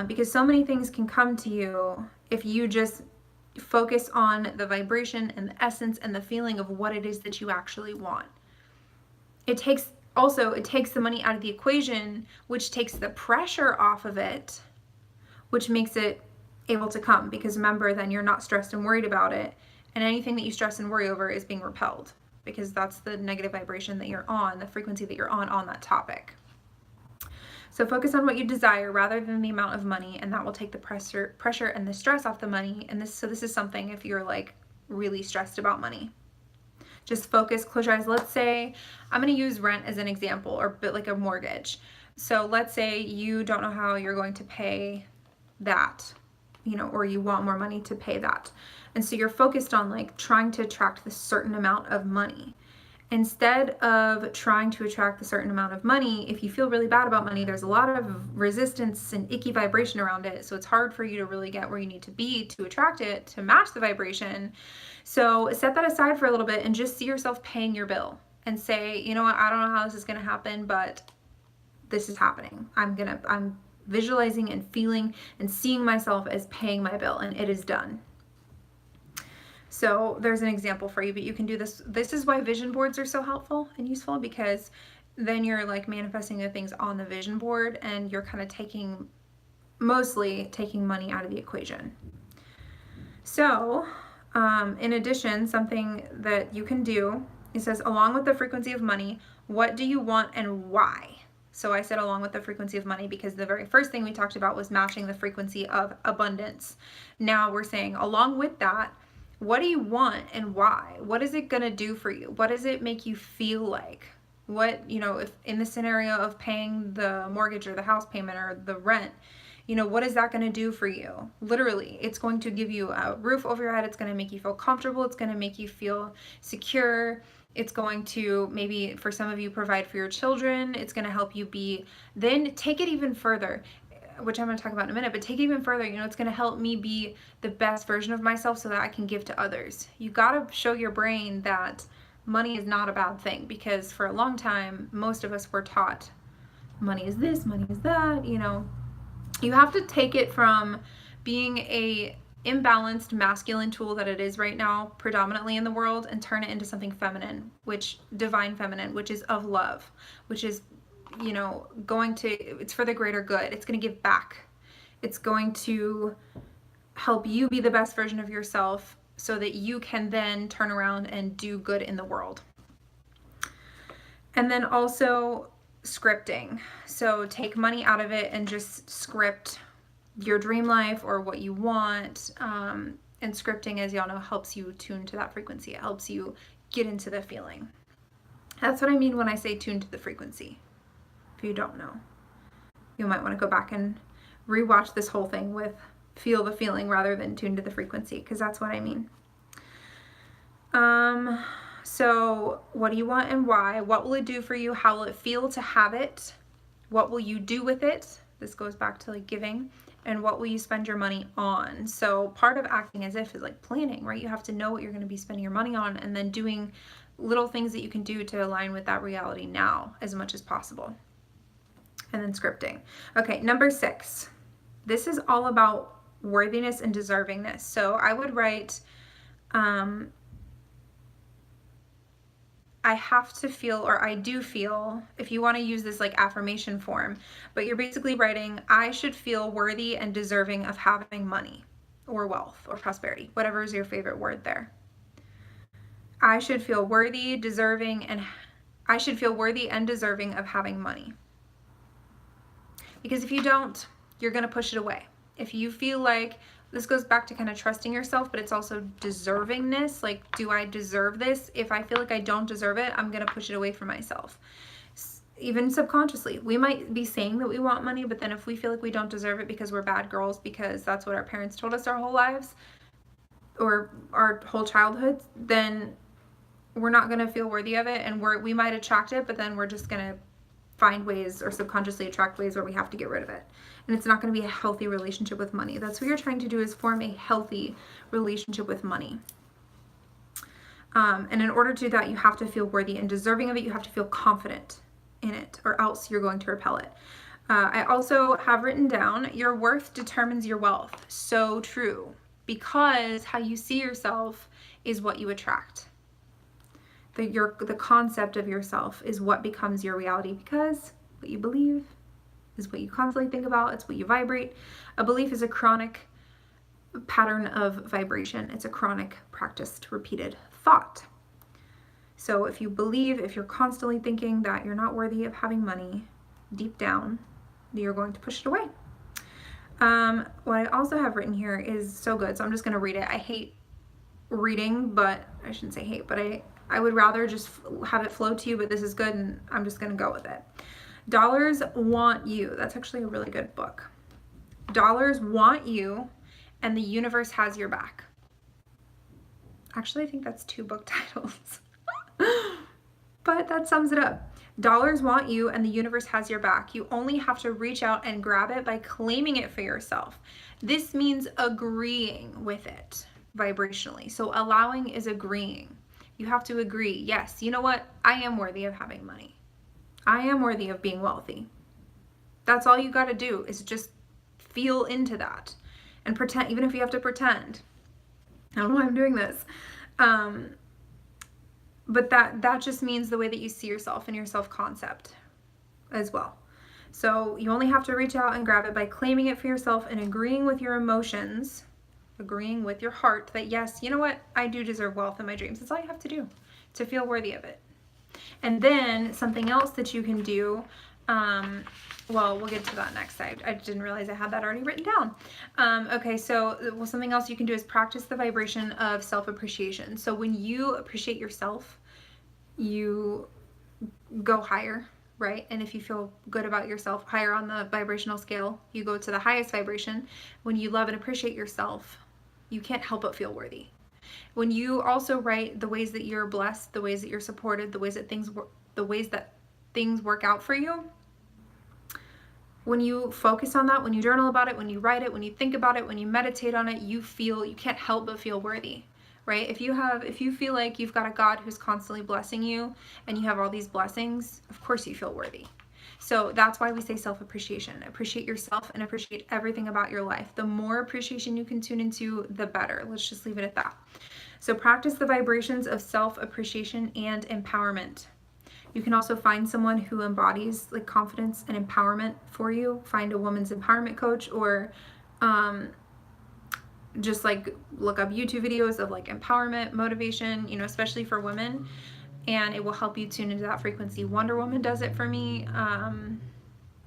Because so many things can come to you if you just focus on the vibration and the essence and the feeling of what it is that you actually want. It takes the money out of the equation, which takes the pressure off of it, which makes it able to come. Because remember, then you're not stressed and worried about it. And anything that you stress and worry over is being repelled because that's the negative vibration that you're on, the frequency that you're on that topic. So focus on what you desire rather than the amount of money, and that will take the pressure and the stress off the money. And this is something if you're like really stressed about money. Just focus, close your eyes. Let's say, I'm going to use rent as an example, or like a mortgage. So let's say you don't know how you're going to pay that, you know, or you want more money to pay that. And so you're focused on like trying to attract this certain amount of money. Instead of trying to attract a certain amount of money, if you feel really bad about money, there's a lot of resistance and icky vibration around it. So it's hard for you to really get where you need to be to attract it, to match the vibration. So set that aside for a little bit and just see yourself paying your bill and say, you know what, I don't know how this is going to happen, but this is happening. I'm visualizing and feeling and seeing myself as paying my bill, and it is done. So there's an example for you, but you can do this. This is why vision boards are so helpful and useful, because then you're like manifesting the things on the vision board and you're kind of mostly taking money out of the equation. So in addition, something that you can do, it says, along with the frequency of money, what do you want and why? So I said along with the frequency of money because the very first thing we talked about was matching the frequency of abundance. Now we're saying along with that, what do you want and why? What is it going to do for you? What does it make you feel like? What, you know, if in the scenario of paying the mortgage or the house payment or the rent, you know, what is that going to do for you? Literally, it's going to give you a roof over your head. It's going to make you feel comfortable. It's going to make you feel secure. It's going to maybe for some of you provide for your children. It's going to help you then take it even further, which I'm going to talk about in a minute, but take it even further. You know, it's going to help me be the best version of myself so that I can give to others. You got to show your brain that Money is not a bad thing, because for a long time, most of us were taught money is this, money is that, you know. You have to take it from being a imbalanced masculine tool that it is right now predominantly in the world, and turn it into something feminine, which divine feminine, which is of love, which is, you know, it's for the greater good. It's going to give back. It's going to help you be the best version of yourself so that you can then turn around and do good in the world. And then also scripting. So take money out of it and just script your dream life or what you want. And scripting, as y'all know, helps you tune to that frequency. It helps you get into the feeling. That's what I mean when I say tune to the frequency. If you don't know, you might want to go back and rewatch this whole thing with feel the feeling rather than tune to the frequency, because that's what I mean. So what do you want and why? What will it do for you? How will it feel to have it? What will you do with it? This goes back to like giving. And what will you spend your money on? So part of acting as if is like planning, right? You have to know what you're going to be spending your money on, and then doing little things that you can do to align with that reality now as much as possible. And then scripting. Okay, number 6. This is all about worthiness and deservingness. So I would write, I have to feel, or I do feel, if you want to use this like affirmation form, but you're basically writing, I should feel worthy and deserving of having money or wealth or prosperity, whatever is your favorite word there. I should feel worthy, deserving, and I should feel worthy and deserving of having money. Because if you don't, you're going to push it away. If you feel like, this goes back to kind of trusting yourself, but it's also deservingness. Like, do I deserve this? If I feel like I don't deserve it, I'm going to push it away from myself. Even subconsciously, we might be saying that we want money, but then if we feel like we don't deserve it because we're bad girls, because that's what our parents told us our whole lives or our whole childhoods, then we're not going to feel worthy of it. And we might attract it, but then we're just going to find ways or subconsciously attract ways where we have to get rid of it. And it's not going to be a healthy relationship with money. That's what you're trying to do, is form a healthy relationship with money. And in order to do that, you have to feel worthy and deserving of it. You have to feel confident in it, or else you're going to repel it. I also have written down, your worth determines your wealth. So true. Because how you see yourself is what you attract. The concept of yourself is what becomes your reality, because what you believe is what you constantly think about. It's what you vibrate. A belief is a chronic pattern of vibration. It's a chronic, practiced, repeated thought. So if you believe, if you're constantly thinking that you're not worthy of having money, deep down, you're going to push it away. What I also have written here is so good, so I'm just going to read it. I hate reading, but I shouldn't say hate, but I would rather just have it flow to you, but this is good, and I'm just going to go with it. Dollars want you. That's actually a really good book. Dollars want you, and the universe has your back. Actually, I think that's 2 book titles. But that sums it up. Dollars want you, and the universe has your back. You only have to reach out and grab it by claiming it for yourself. This means agreeing with it vibrationally. So allowing is agreeing. You have to agree, yes, you know what? I am worthy of having money. I am worthy of being wealthy. That's all you got to do, is just feel into that and pretend, even if you have to pretend. I don't know why I'm doing this. But that just means the way that you see yourself and your self-concept as well. So you only have to reach out and grab it by claiming it for yourself and agreeing with your emotions, agreeing with your heart that, yes, you know what? I do deserve wealth in my dreams. That's all you have to do to feel worthy of it. And then something else that you can do, well, we'll get to that next. I didn't realize I had that already written down. Okay, so something else you can do is practice the vibration of self-appreciation. So when you appreciate yourself, you go higher, right? And if you feel good about yourself, higher on the vibrational scale, you go to the highest vibration. When you love and appreciate yourself, you can't help but feel worthy. When you also write the ways that you're blessed, the ways that you're supported, the ways that things work out for you, when you focus on that, when you journal about it, when you write it, when you think about it, when you meditate on it, you can't help but feel worthy. right? If you feel like you've got a God who's constantly blessing you and you have all these blessings, of course you feel worthy. So that's why we say self-appreciation. Appreciate yourself and appreciate everything about your life. The more appreciation you can tune into, the better. Let's just leave it at that. So practice the vibrations of self-appreciation and empowerment. You can also find someone who embodies like confidence and empowerment for you. Find a woman's empowerment coach, or just like look up YouTube videos of like empowerment, motivation, you know, especially for women, and it will help you tune into that frequency. Wonder Woman does it for me.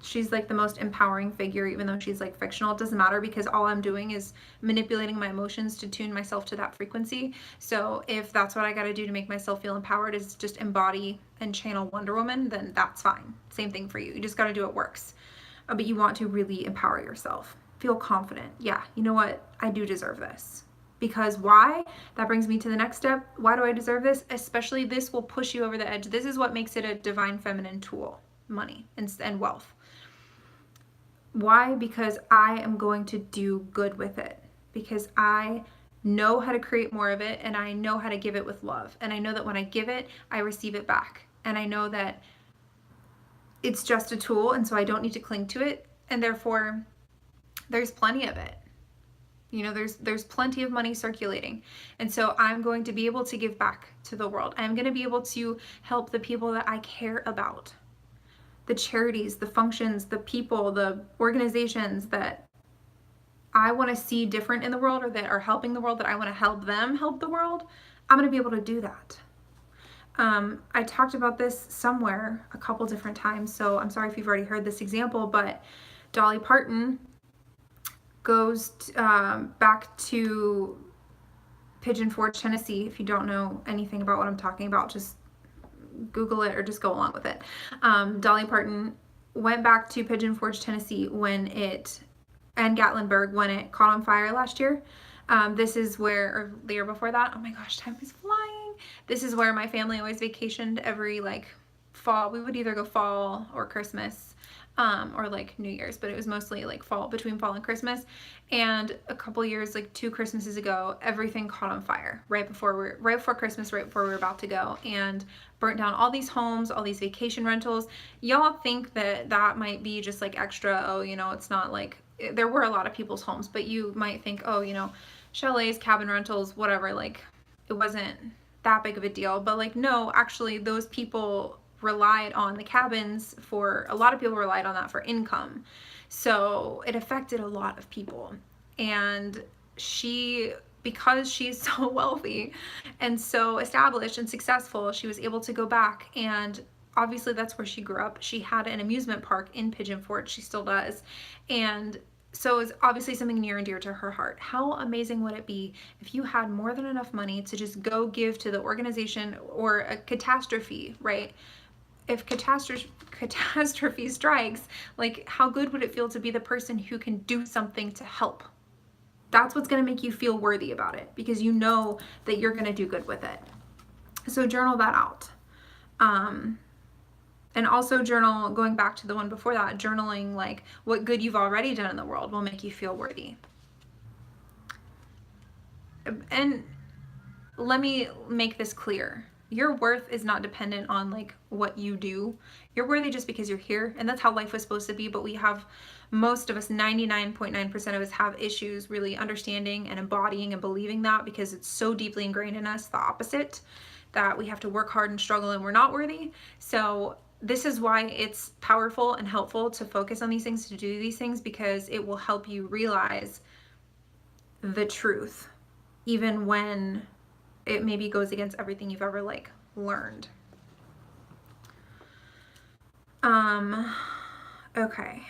She's like the most empowering figure, even though she's like fictional. It doesn't matter, because all I'm doing is manipulating my emotions to tune myself to that frequency. So if that's what I got to do to make myself feel empowered, is just embody and channel Wonder Woman, then that's fine. Same thing for you. You just got to do what works. But you want to really empower yourself. Feel confident. Yeah, you know what? I do deserve this. Because why? That brings me to the next step. Why do I deserve this? Especially this will push you over the edge. This is what makes it a divine feminine tool, money and wealth. Why? Because I am going to do good with it. Because I know how to create more of it, and I know how to give it with love. And I know that when I give it, I receive it back. And I know that it's just a tool, and so I don't need to cling to it. And therefore, there's plenty of it. You know, there's plenty of money circulating. And so I'm going to be able to give back to the world. I'm going to be able to help the people that I care about. The charities, the functions, the people, the organizations that I want to see different in the world, or that are helping the world, that I want to help them help the world. I'm going to be able to do that. I talked about this somewhere a couple different times, so I'm sorry if you've already heard this example, but Dolly Parton goes back to Pigeon Forge, Tennessee. If you don't know anything about what I'm talking about, just Google it or just go along with it. Dolly Parton went back to Pigeon Forge, Tennessee and Gatlinburg when it caught on fire last year. This is where, or the year before that, oh my gosh, time is flying. This is where my family always vacationed every like fall. We would either go fall or Christmas, or like New Year's, but it was mostly like fall, between fall and Christmas. And a couple years, like 2 Christmases ago, everything caught on fire right before Christmas, right before we were about to go, and burnt down all these homes, all these vacation rentals. Y'all think that that might be just like extra, oh, you know, it's not like, there were a lot of people's homes, but you might think, oh, you know, chalets, cabin rentals, whatever, like it wasn't that big of a deal. But like, no, actually those people relied on the cabins a lot of people relied on that for income. So it affected a lot of people. And because she's so wealthy and so established and successful, she was able to go back, and obviously that's where she grew up. She had an amusement park in Pigeon Forge. She still does. And so it's obviously something near and dear to her heart. How amazing would it be if you had more than enough money to just go give to the organization, or a catastrophe, right? If catastrophe strikes, like how good would it feel to be the person who can do something to help? That's what's going to make you feel worthy about it, because you know that you're going to do good with it. So journal that out. And also journal, going back to the one before that, journaling like what good you've already done in the world will make you feel worthy. And let me make this clear. Your worth is not dependent on like what you do. You're worthy just because you're here, and that's how life was supposed to be. But we have, most of us, 99.9% of us have issues really understanding and embodying and believing that, because it's so deeply ingrained in us, the opposite, that we have to work hard and struggle and we're not worthy. So this is why it's powerful and helpful to focus on these things, to do these things, because it will help you realize the truth, even when it maybe goes against everything you've ever like learned. Okay.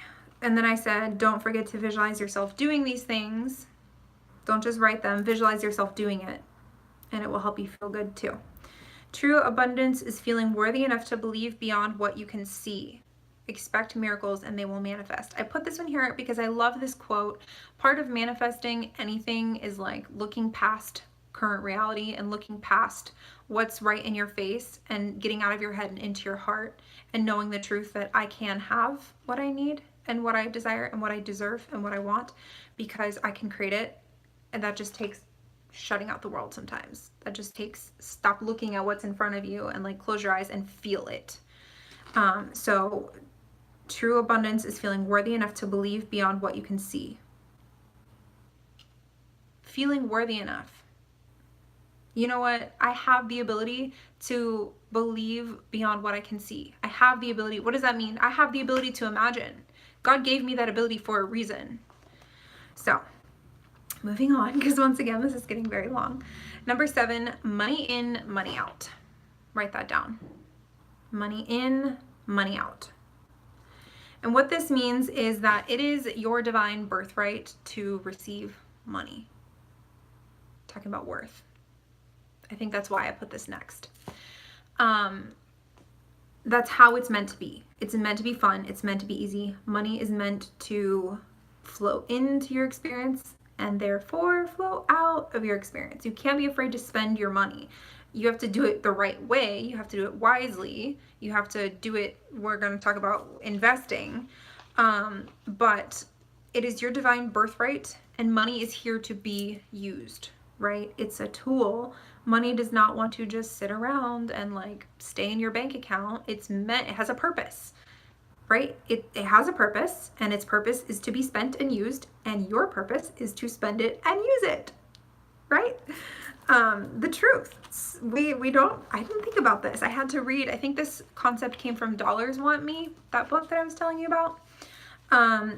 And then I said, don't forget to visualize yourself doing these things. Don't just write them, visualize yourself doing it, and it will help you feel good too. True abundance is feeling worthy enough to believe beyond what you can see. Expect miracles and they will manifest. I put this one here because I love this quote. Part of manifesting anything is like looking past current reality and looking past what's right in your face and getting out of your head and into your heart, and knowing the truth that I can have what I need and what I desire and what I deserve and what I want, because I can create it. And that just takes shutting out the world sometimes. That just takes, stop looking at what's in front of you and like close your eyes and feel it. So true abundance is feeling worthy enough to believe beyond what you can see. Feeling worthy enough. You know what? I have the ability to believe beyond what I can see. I have the ability. What does that mean? I have the ability to imagine. God gave me that ability for a reason. So, moving on, because once again, this is getting very long. Number 7, money in, money out. Write that down. Money in, money out. And what this means is that it is your divine birthright to receive money. Talking about worth. I think that's why I put this next. That's how it's meant to be. It's meant to be fun. It's meant to be easy. Money is meant to flow into your experience and therefore flow out of your experience. You can't be afraid to spend your money. You have to do it the right way. You have to do it wisely. You have to do it, we're going to talk about investing. But it is your divine birthright, and money is here to be used, right? It's a tool. Money does not want to just sit around and like stay in your bank account. It has a purpose, right? It has a purpose, and its purpose is to be spent and used, and your purpose is to spend it and use it, right? The truth. I didn't think about this. I had to read, I think this concept came from Dollars Want Me, that book that I was telling you about.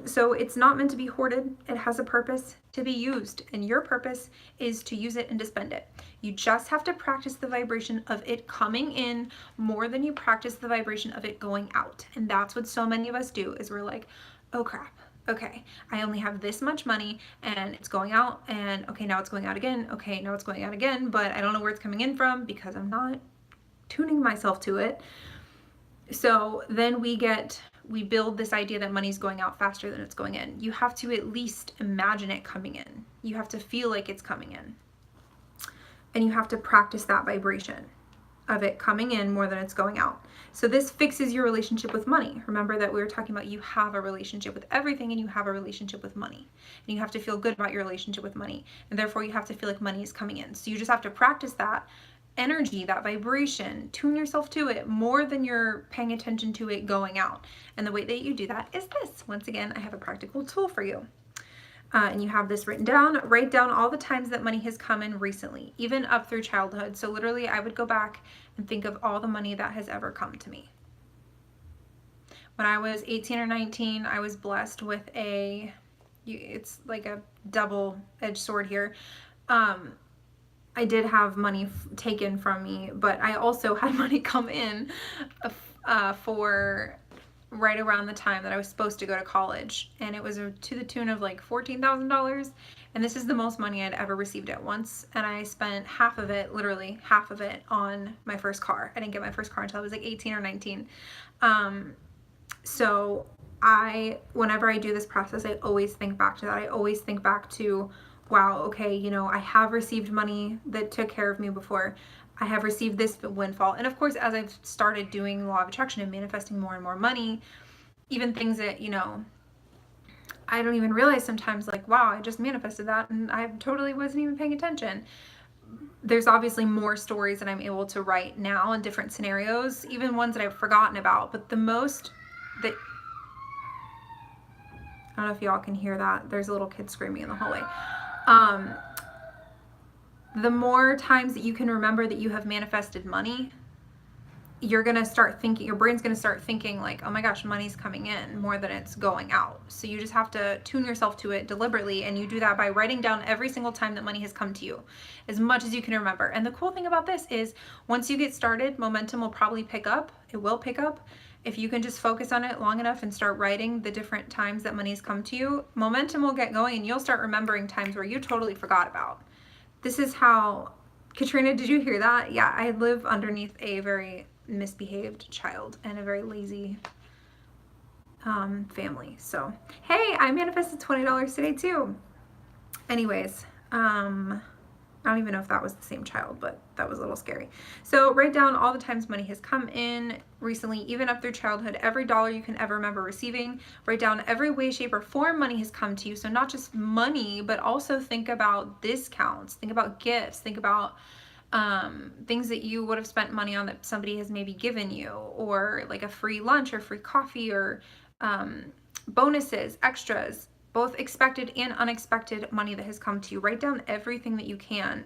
So it's not meant to be hoarded. It has a purpose to be used, and your purpose is to use it and to spend it. You just have to practice the vibration of it coming in more than you practice the vibration of it going out. And that's what so many of us do, is we're like, oh crap, okay, I only have this much money and it's going out, and okay, now it's going out again. Okay, now it's going out again, but I don't know where it's coming in from because I'm not tuning myself to it. So then we build this idea that money's going out faster than it's going in. You have to at least imagine it coming in. You have to feel like it's coming in. And you have to practice that vibration of it coming in more than it's going out. So this fixes your relationship with money. Remember that we were talking about you have a relationship with everything, and you have a relationship with money. And you have to feel good about your relationship with money. And therefore you have to feel like money is coming in. So you just have to practice that energy, that vibration, tune yourself to it more than you're paying attention to it going out. And the way that you do that is this. Once again, I have a practical tool for you. And you have this written down. Write down all the times that money has come in recently, even up through childhood. So literally I would go back and think of all the money that has ever come to me. When I was 18 or 19, I was blessed with it's like a double-edged sword here. I did have money taken from me, but I also had money come in for right around the time that I was supposed to go to college. And it was to the tune of like $14,000. And this is the most money I'd ever received at once. And I spent half of it, literally half of it, on my first car. I didn't get my first car until I was like 18 or 19. So whenever I do this process, I always think back to that. I always think back to, wow, okay, you know, I have received money that took care of me before. I have received this windfall. And of course, as I've started doing law of attraction and manifesting more and more money, even things that, you know, I don't even realize sometimes, like, wow, I just manifested that and I totally wasn't even paying attention. There's obviously more stories that I'm able to write now in different scenarios, even ones that I've forgotten about. But the most that, I don't know if y'all can hear that. There's a little kid screaming in the hallway. The more times that you can remember that you have manifested money, you're going to start thinking, your brain's going to start thinking like, oh my gosh, money's coming in more than it's going out. So you just have to tune yourself to it deliberately. And you do that by writing down every single time that money has come to you, as much as you can remember. And the cool thing about this is once you get started, momentum will probably pick up. It will pick up. If you can just focus on it long enough and start writing the different times that money's come to you, momentum will get going and you'll start remembering times where you totally forgot about. This is how, Katrina, did you hear that? Yeah, I live underneath a very misbehaved child and a very lazy family. So, hey, I manifested $20 today too. Anyways, I don't even know if that was the same child, but that was a little scary. So write down all the times money has come in recently, even up through childhood, every dollar you can ever remember receiving. Write down every way, shape, or form money has come to you. So not just money, but also think about discounts, think about gifts, think about things that you would have spent money on that somebody has maybe given you, or like a free lunch or free coffee, or bonuses, extras, both expected and unexpected money that has come to you. Write down everything that you can,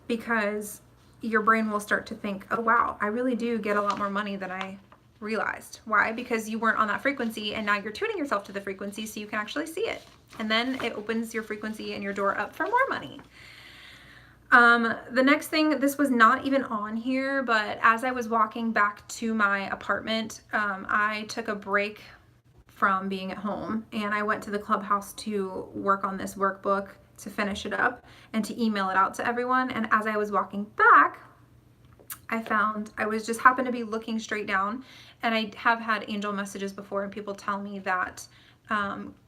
because your brain will start to think, oh wow, I really do get a lot more money than I realized. Why? Because you weren't on that frequency, and now you're tuning yourself to the frequency so you can actually see it. And then it opens your frequency and your door up for more money. The next thing, this was not even on here, but as I was walking back to my apartment, I took a break from being at home, and I went to the clubhouse to work on this workbook, to finish it up and to email it out to everyone. And as I was walking back, I was just happened to be looking straight down, and I have had angel messages before, and people tell me that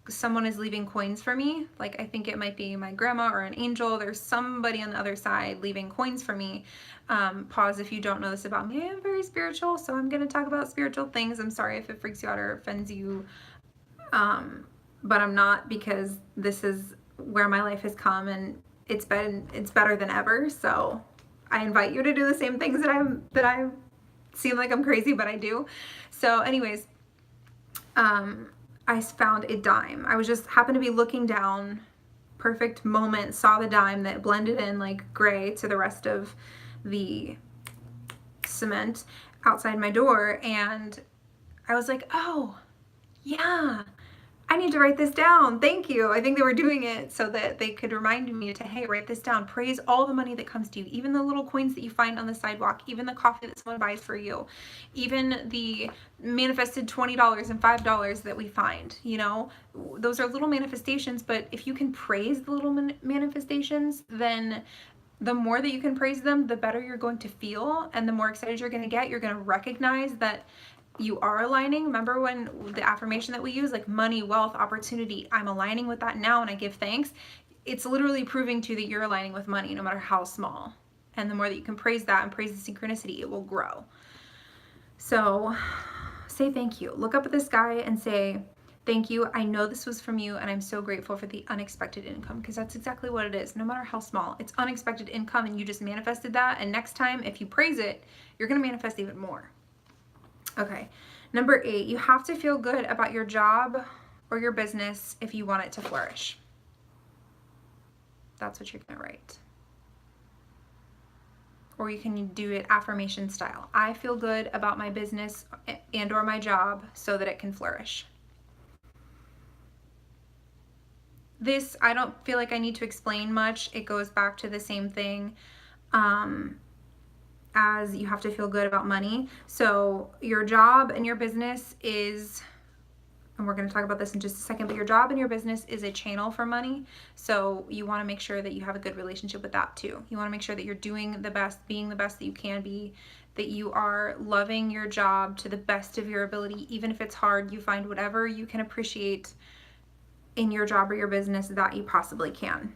someone is leaving coins for me. Like, I think it might be my grandma or an angel. There's somebody on the other side leaving coins for me. Pause if you don't know this about me. I am very spiritual, so I'm going to talk about spiritual things. I'm sorry if it freaks you out or offends you, but I'm not, because this is where my life has come, and it's better than ever. So I invite you to do the same things that I seem like I'm crazy, but I do. So anyways, I found a dime. I was just happened to be looking down, perfect moment, saw the dime that blended in like gray to the rest of the cement outside my door, and I was like, oh yeah, I need to write this down. Thank you. I think they were doing it so that they could remind me to, hey, write this down. Praise all the money that comes to you, even the little coins that you find on the sidewalk, even the coffee that someone buys for you, even the manifested $20 and $5 that we find. You know, those are little manifestations, but if you can praise the little manifestations, then the more that you can praise them, the better you're going to feel, and the more excited you're going to get. You're going to recognize that you are aligning. Remember when the affirmation that we use, like money, wealth, opportunity, I'm aligning with that now and I give thanks. It's literally proving to you that you're aligning with money, no matter how small. And the more that you can praise that and praise the synchronicity, it will grow. So say thank you. Look up at the sky and say, thank you. I know this was from you, and I'm so grateful for the unexpected income, because that's exactly what it is. No matter how small, it's unexpected income, and you just manifested that. And next time, if you praise it, you're going to manifest even more. Okay, number 8, you have to feel good about your job or your business if you want it to flourish. That's what you're going to write. Or you can do it affirmation style. I feel good about my business and or my job so that it can flourish. This, I don't feel like I need to explain much. It goes back to the same thing. As you have to feel good about money. So your job and your business is, and we're going to talk about this in just a second, but your job and your business is a channel for money. So you want to make sure that you have a good relationship with that too. You want to make sure that you're doing the best, being the best that you can be, that you are loving your job to the best of your ability. Even if it's hard, you find whatever you can appreciate in your job or your business that you possibly can.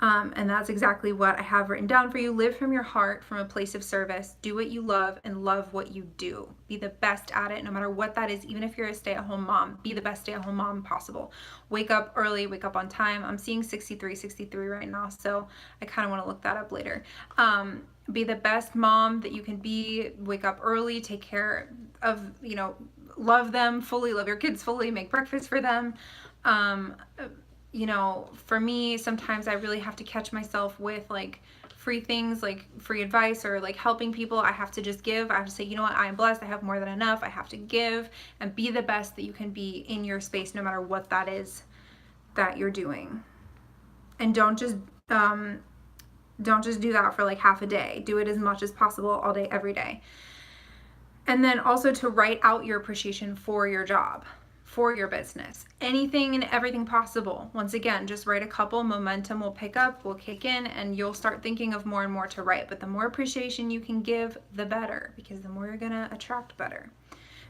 And that's exactly what I have written down for you. Live from your heart, from a place of service. Do what you love and love what you do. Be the best at it, no matter what that is. Even if you're a stay-at-home mom, be the best stay-at-home mom possible. Wake up early, wake up on time. I'm seeing 63 right now, so I kind of want to look that up later. Be the best mom that you can be. Wake up early, take care of, love them fully, love your kids fully, make breakfast for them. For me, sometimes I really have to catch myself with like free things, like free advice or like helping people. I have to just give. I have to say, you know what, I am blessed. I have more than enough. I have to give and be the best that you can be in your space, no matter what that is that you're doing. And don't just do that for like half a day. Do it as much as possible all day, every day. And then also to write out your appreciation for your job, for your business, anything and everything possible. Once again, just write a couple, momentum will pick up, will kick in, and you'll start thinking of more and more to write. But the more appreciation you can give, the better, because the more you're gonna attract better.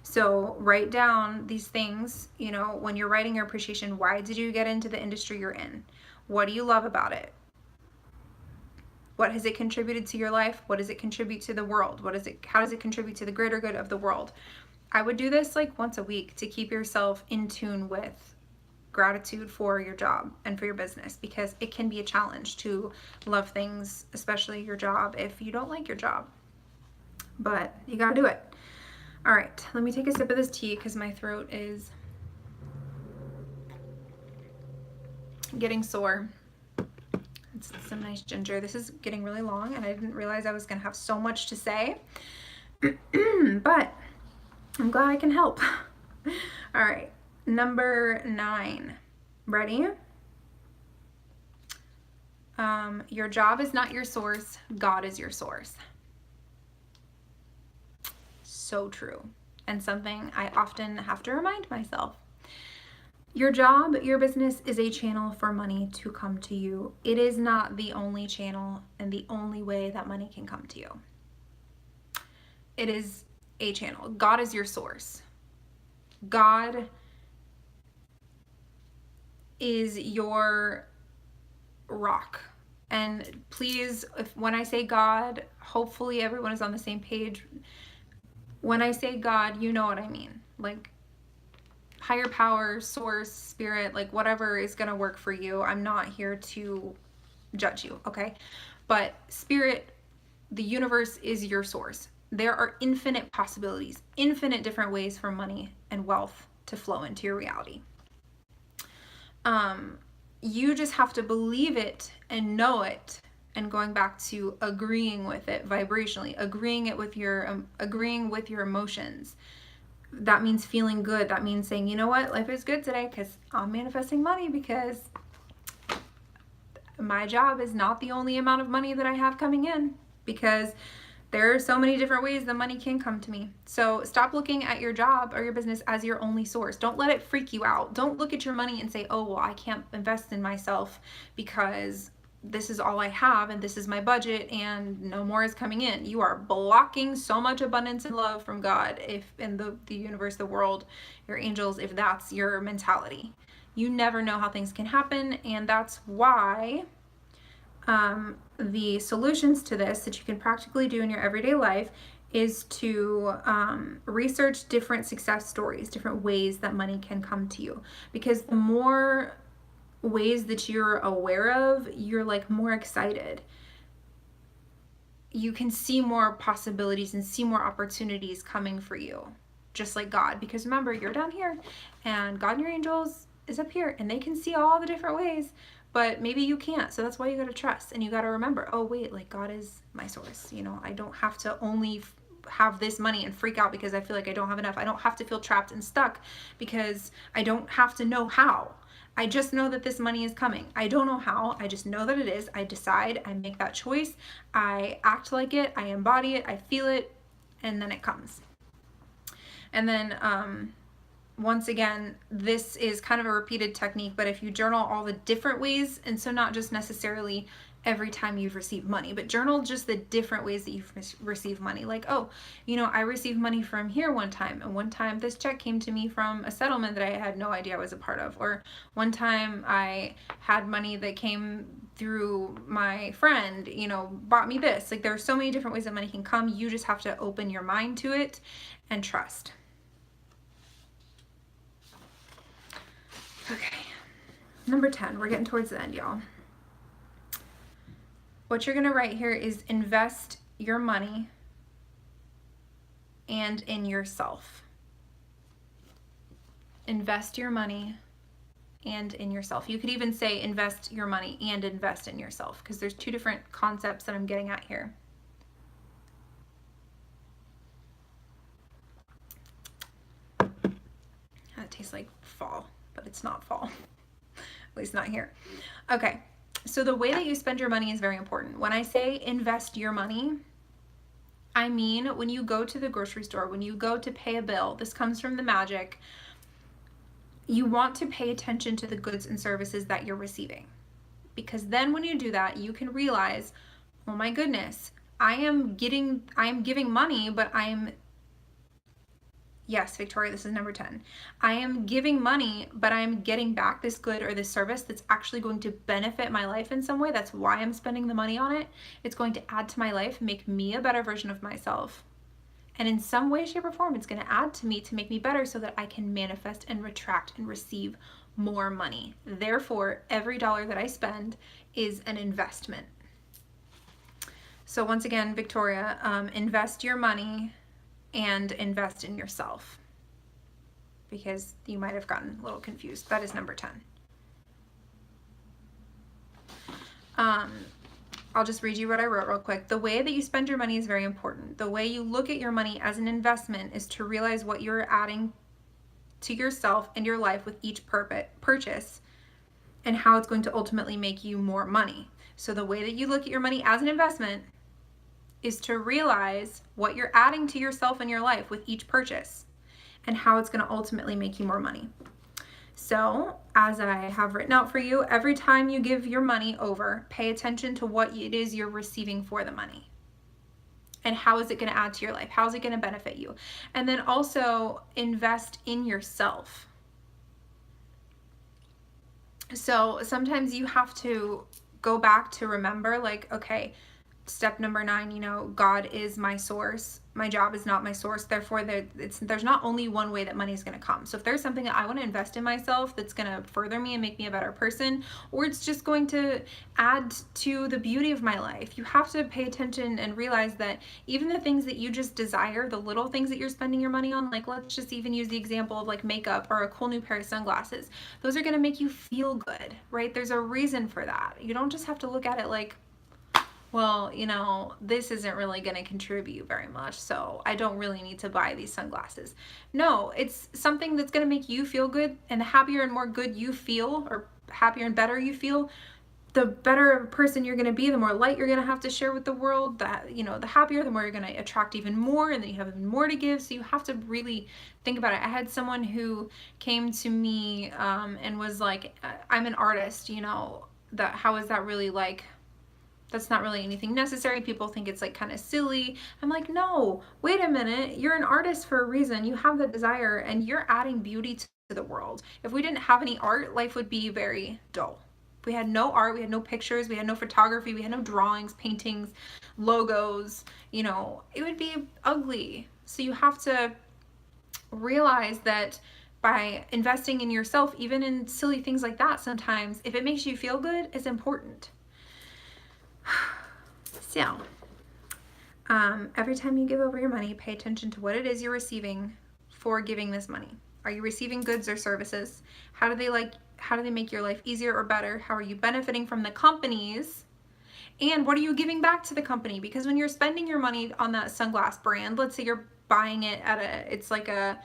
So write down these things, when you're writing your appreciation. Why did you get into the industry you're in? What do you love about it? What has it contributed to your life? What does it contribute to the world? How does it contribute to the greater good of the world? I would do this like once a week to keep yourself in tune with gratitude for your job and for your business, because it can be a challenge to love things, especially your job, if you don't like your job. But you gotta do it. All right, let me take a sip of this tea because my throat is getting sore. It's some nice ginger. This is getting really long and I didn't realize I was gonna have so much to say, but I'm glad I can help. All right, number 9. Ready? Your job is not your source. God is your source. So true. And something I often have to remind myself. Your job, your business is a channel for money to come to you. It is not the only channel and the only way that money can come to you. It is a channel. God is your source. God is your rock. And please, when I say God, hopefully everyone is on the same page. When I say God, you know what I mean. Like higher power, source, spirit, like whatever is going to work for you. I'm not here to judge you, okay? But spirit, the universe is your source. There are infinite possibilities, infinite different ways for money and wealth to flow into your reality. You just have to believe it and know it, and going back to agreeing with it vibrationally, agreeing with your emotions. That means feeling good. That means saying, you know what, life is good today because I'm manifesting money, because my job is not the only amount of money that I have coming in, because there are so many different ways that money can come to me. So stop looking at your job or your business as your only source. Don't let it freak you out. Don't look at your money and say, oh, well, I can't invest in myself because this is all I have and this is my budget and no more is coming in. You are blocking so much abundance and love from God, if in the universe, the world, your angels, if that's your mentality. You never know how things can happen, and that's why the solutions to this that you can practically do in your everyday life is to research different success stories, different ways that money can come to you. Because the more ways that you're aware of, you're like more excited. You can see more possibilities and see more opportunities coming for you, just like God. Because remember, you're down here and God and your angels is up here, and they can see all the different ways, but maybe you can't. So that's why you got to trust, and you got to remember, oh wait, like God is my source. You know, I don't have to only have this money and freak out because I feel like I don't have enough. I don't have to feel trapped and stuck because I don't have to know how. I just know that this money is coming. I don't know how. I just know that it is. I decide, I make that choice. I act like it. I embody it. I feel it, and then it comes. And then once again, this is kind of a repeated technique, but if you journal all the different ways, and so not just necessarily every time you've received money, but journal just the different ways that you've received money. Like, oh, you know, I received money from here one time, and one time this check came to me from a settlement that I had no idea I was a part of, or one time I had money that came through my friend, you know, bought me this. Like, there are so many different ways that money can come. You just have to open your mind to it and trust. Okay, number 10, we're getting towards the end, y'all. What you're gonna write here is invest your money and in yourself. Invest your money and in yourself. You could even say invest your money and invest in yourself, because there's two different concepts that I'm getting at here. That tastes like fall, but it's not fall. At least not here. Okay, so the way that you spend your money is very important. When I say invest your money, I mean when you go to the grocery store, when you go to pay a bill, this comes from the magic, you want to pay attention to the goods and services that you're receiving. Because then when you do that, you can realize, oh my goodness, I am giving money, but I'm Yes, Victoria, this is number 10. I am giving money, but I'm getting back this good or this service that's actually going to benefit my life in some way. That's why I'm spending the money on it. It's going to add to my life, make me a better version of myself. And in some way, shape, or form, it's going to add to me to make me better so that I can manifest and retract and receive more money. Therefore, every dollar that I spend is an investment. So once again, Victoria, invest your money and invest in yourself, because you might have gotten a little confused. That is number 10. I'll just read you what I wrote real quick. The way that you spend your money is very important. The way you look at your money as an investment is to realize what you're adding to yourself and your life with each purchase and how it's going to ultimately make you more money. So the way that you look at your money as an investment is to realize what you're adding to yourself and your life with each purchase and how it's going to ultimately make you more money. So, as I have written out for you, every time you give your money over, pay attention to what it is you're receiving for the money. And how is it going to add to your life? How is it going to benefit you? And then also invest in yourself. So sometimes you have to go back to remember, like, okay, step number 9, God is my source. My job is not my source. Therefore, there's not only one way that money is going to come. So if there's something that I want to invest in myself that's going to further me and make me a better person, or it's just going to add to the beauty of my life, you have to pay attention and realize that even the things that you just desire, the little things that you're spending your money on, like let's just even use the example of like makeup or a cool new pair of sunglasses, those are going to make you feel good, right? There's a reason for that. You don't just have to look at it like, well, this isn't really going to contribute very much, so I don't really need to buy these sunglasses. No, it's something that's going to make you feel good, and the happier and more good you feel, or happier and better you feel, the better person you're going to be, the more light you're going to have to share with the world, the happier, the more you're going to attract even more, and then you have even more to give. So you have to really think about it. I had someone who came to me and was like, I'm an artist, how is that really like, that's not really anything necessary. People think it's like kind of silly. I'm like, no, wait a minute. You're an artist for a reason. You have the desire and you're adding beauty to the world. If we didn't have any art, life would be very dull. If we had no art, we had no pictures, we had no photography, we had no drawings, paintings, logos, it would be ugly. So you have to realize that by investing in yourself, even in silly things like that, sometimes if it makes you feel good, it's important. So, every time you give over your money, pay attention to what it is you're receiving for giving this money. Are you receiving goods or services? How do they make your life easier or better? How are you benefiting from the companies? And what are you giving back to the company? Because when you're spending your money on that sunglass brand, let's say you're buying it it's like a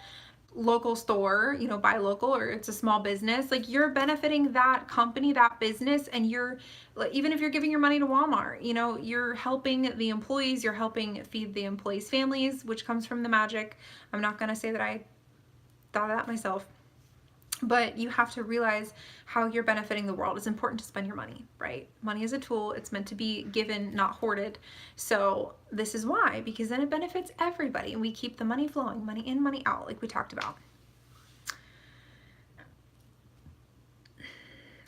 local store, buy local, or it's a small business, like you're benefiting that company, that business, and even if you're giving your money to Walmart, you're helping the employees, you're helping feed the employees' families, which comes from the magic. I'm not going to say that I thought of that myself, but you have to realize how you're benefiting the world. It's important to spend your money, right? Money is a tool. It's meant to be given, not hoarded. So this is why, because then it benefits everybody and we keep the money flowing, money in, money out, like we talked about.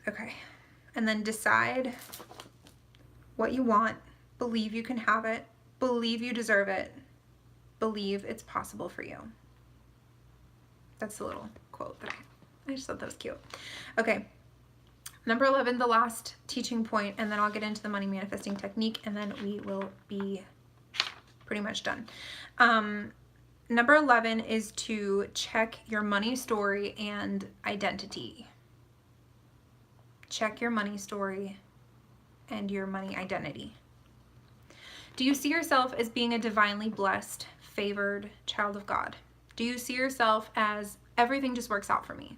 Okay. And then decide what you want. Believe you can have it. Believe you deserve it. Believe it's possible for you. That's a little quote that I just thought that was cute. Okay. Number 11, the last teaching point, and then I'll get into the money manifesting technique, and then we will be pretty much done. Number 11 is to check your money story and identity. Check your money story and your money identity. Do you see yourself as being a divinely blessed, favored child of God? Do you see yourself as everything just works out for me?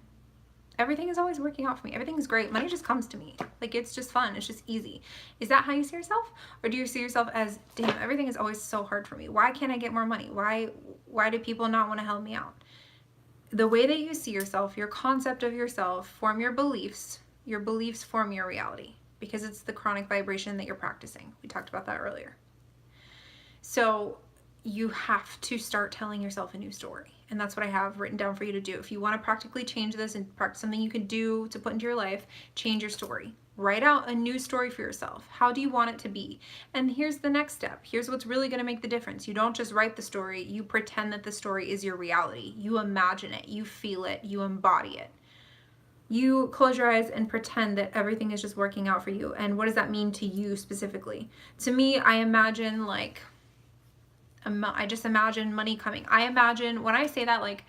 Everything is always working out for me. Everything is great. Money just comes to me. Like, it's just fun. It's just easy. Is that how you see yourself? Or do you see yourself as, damn, everything is always so hard for me. Why can't I get more money? Why do people not want to help me out? The way that you see yourself, your concept of yourself, form your beliefs. Your beliefs form your reality, because it's the chronic vibration that you're practicing. We talked about that earlier. So you have to start telling yourself a new story. And that's what I have written down for you to do. If you want to practically change this and practice something you can do to put into your life, change your story. Write out a new story for yourself. How do you want it to be? And here's the next step. Here's what's really going to make the difference. You don't just write the story. You pretend that the story is your reality. You imagine it. You feel it. You embody it. You close your eyes and pretend that everything is just working out for you. And what does that mean to you specifically? To me, I imagine like, I just imagine money coming. I imagine when I say that, like,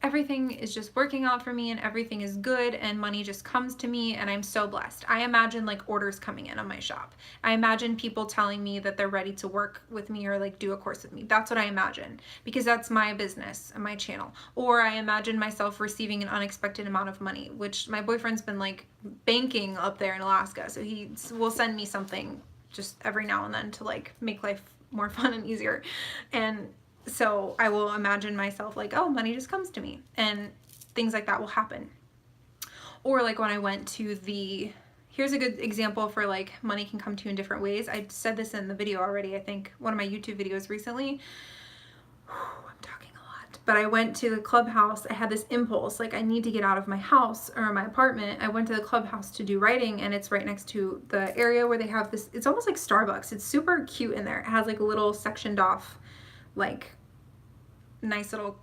everything is just working out for me and everything is good and money just comes to me and I'm so blessed. I imagine like orders coming in on my shop. I imagine people telling me that they're ready to work with me or like do a course with me. That's what I imagine, because that's my business and my channel. Or I imagine myself receiving an unexpected amount of money, which my boyfriend's been like banking up there in Alaska. So he will send me something just every now and then to like make life more fun and easier. And so I will imagine myself like, oh, money just comes to me, and things like that will happen. Or like when I went to here's a good example for like money can come to you in different ways. I said this in the video already, I think one of my YouTube videos recently. I'm talking a lot. But I went to the clubhouse. I had this impulse, like I need to get out of my house or my apartment. I went to the clubhouse to do writing, and it's right next to the area where they have this, it's almost like Starbucks. It's super cute in there. It has like a little sectioned off, like nice little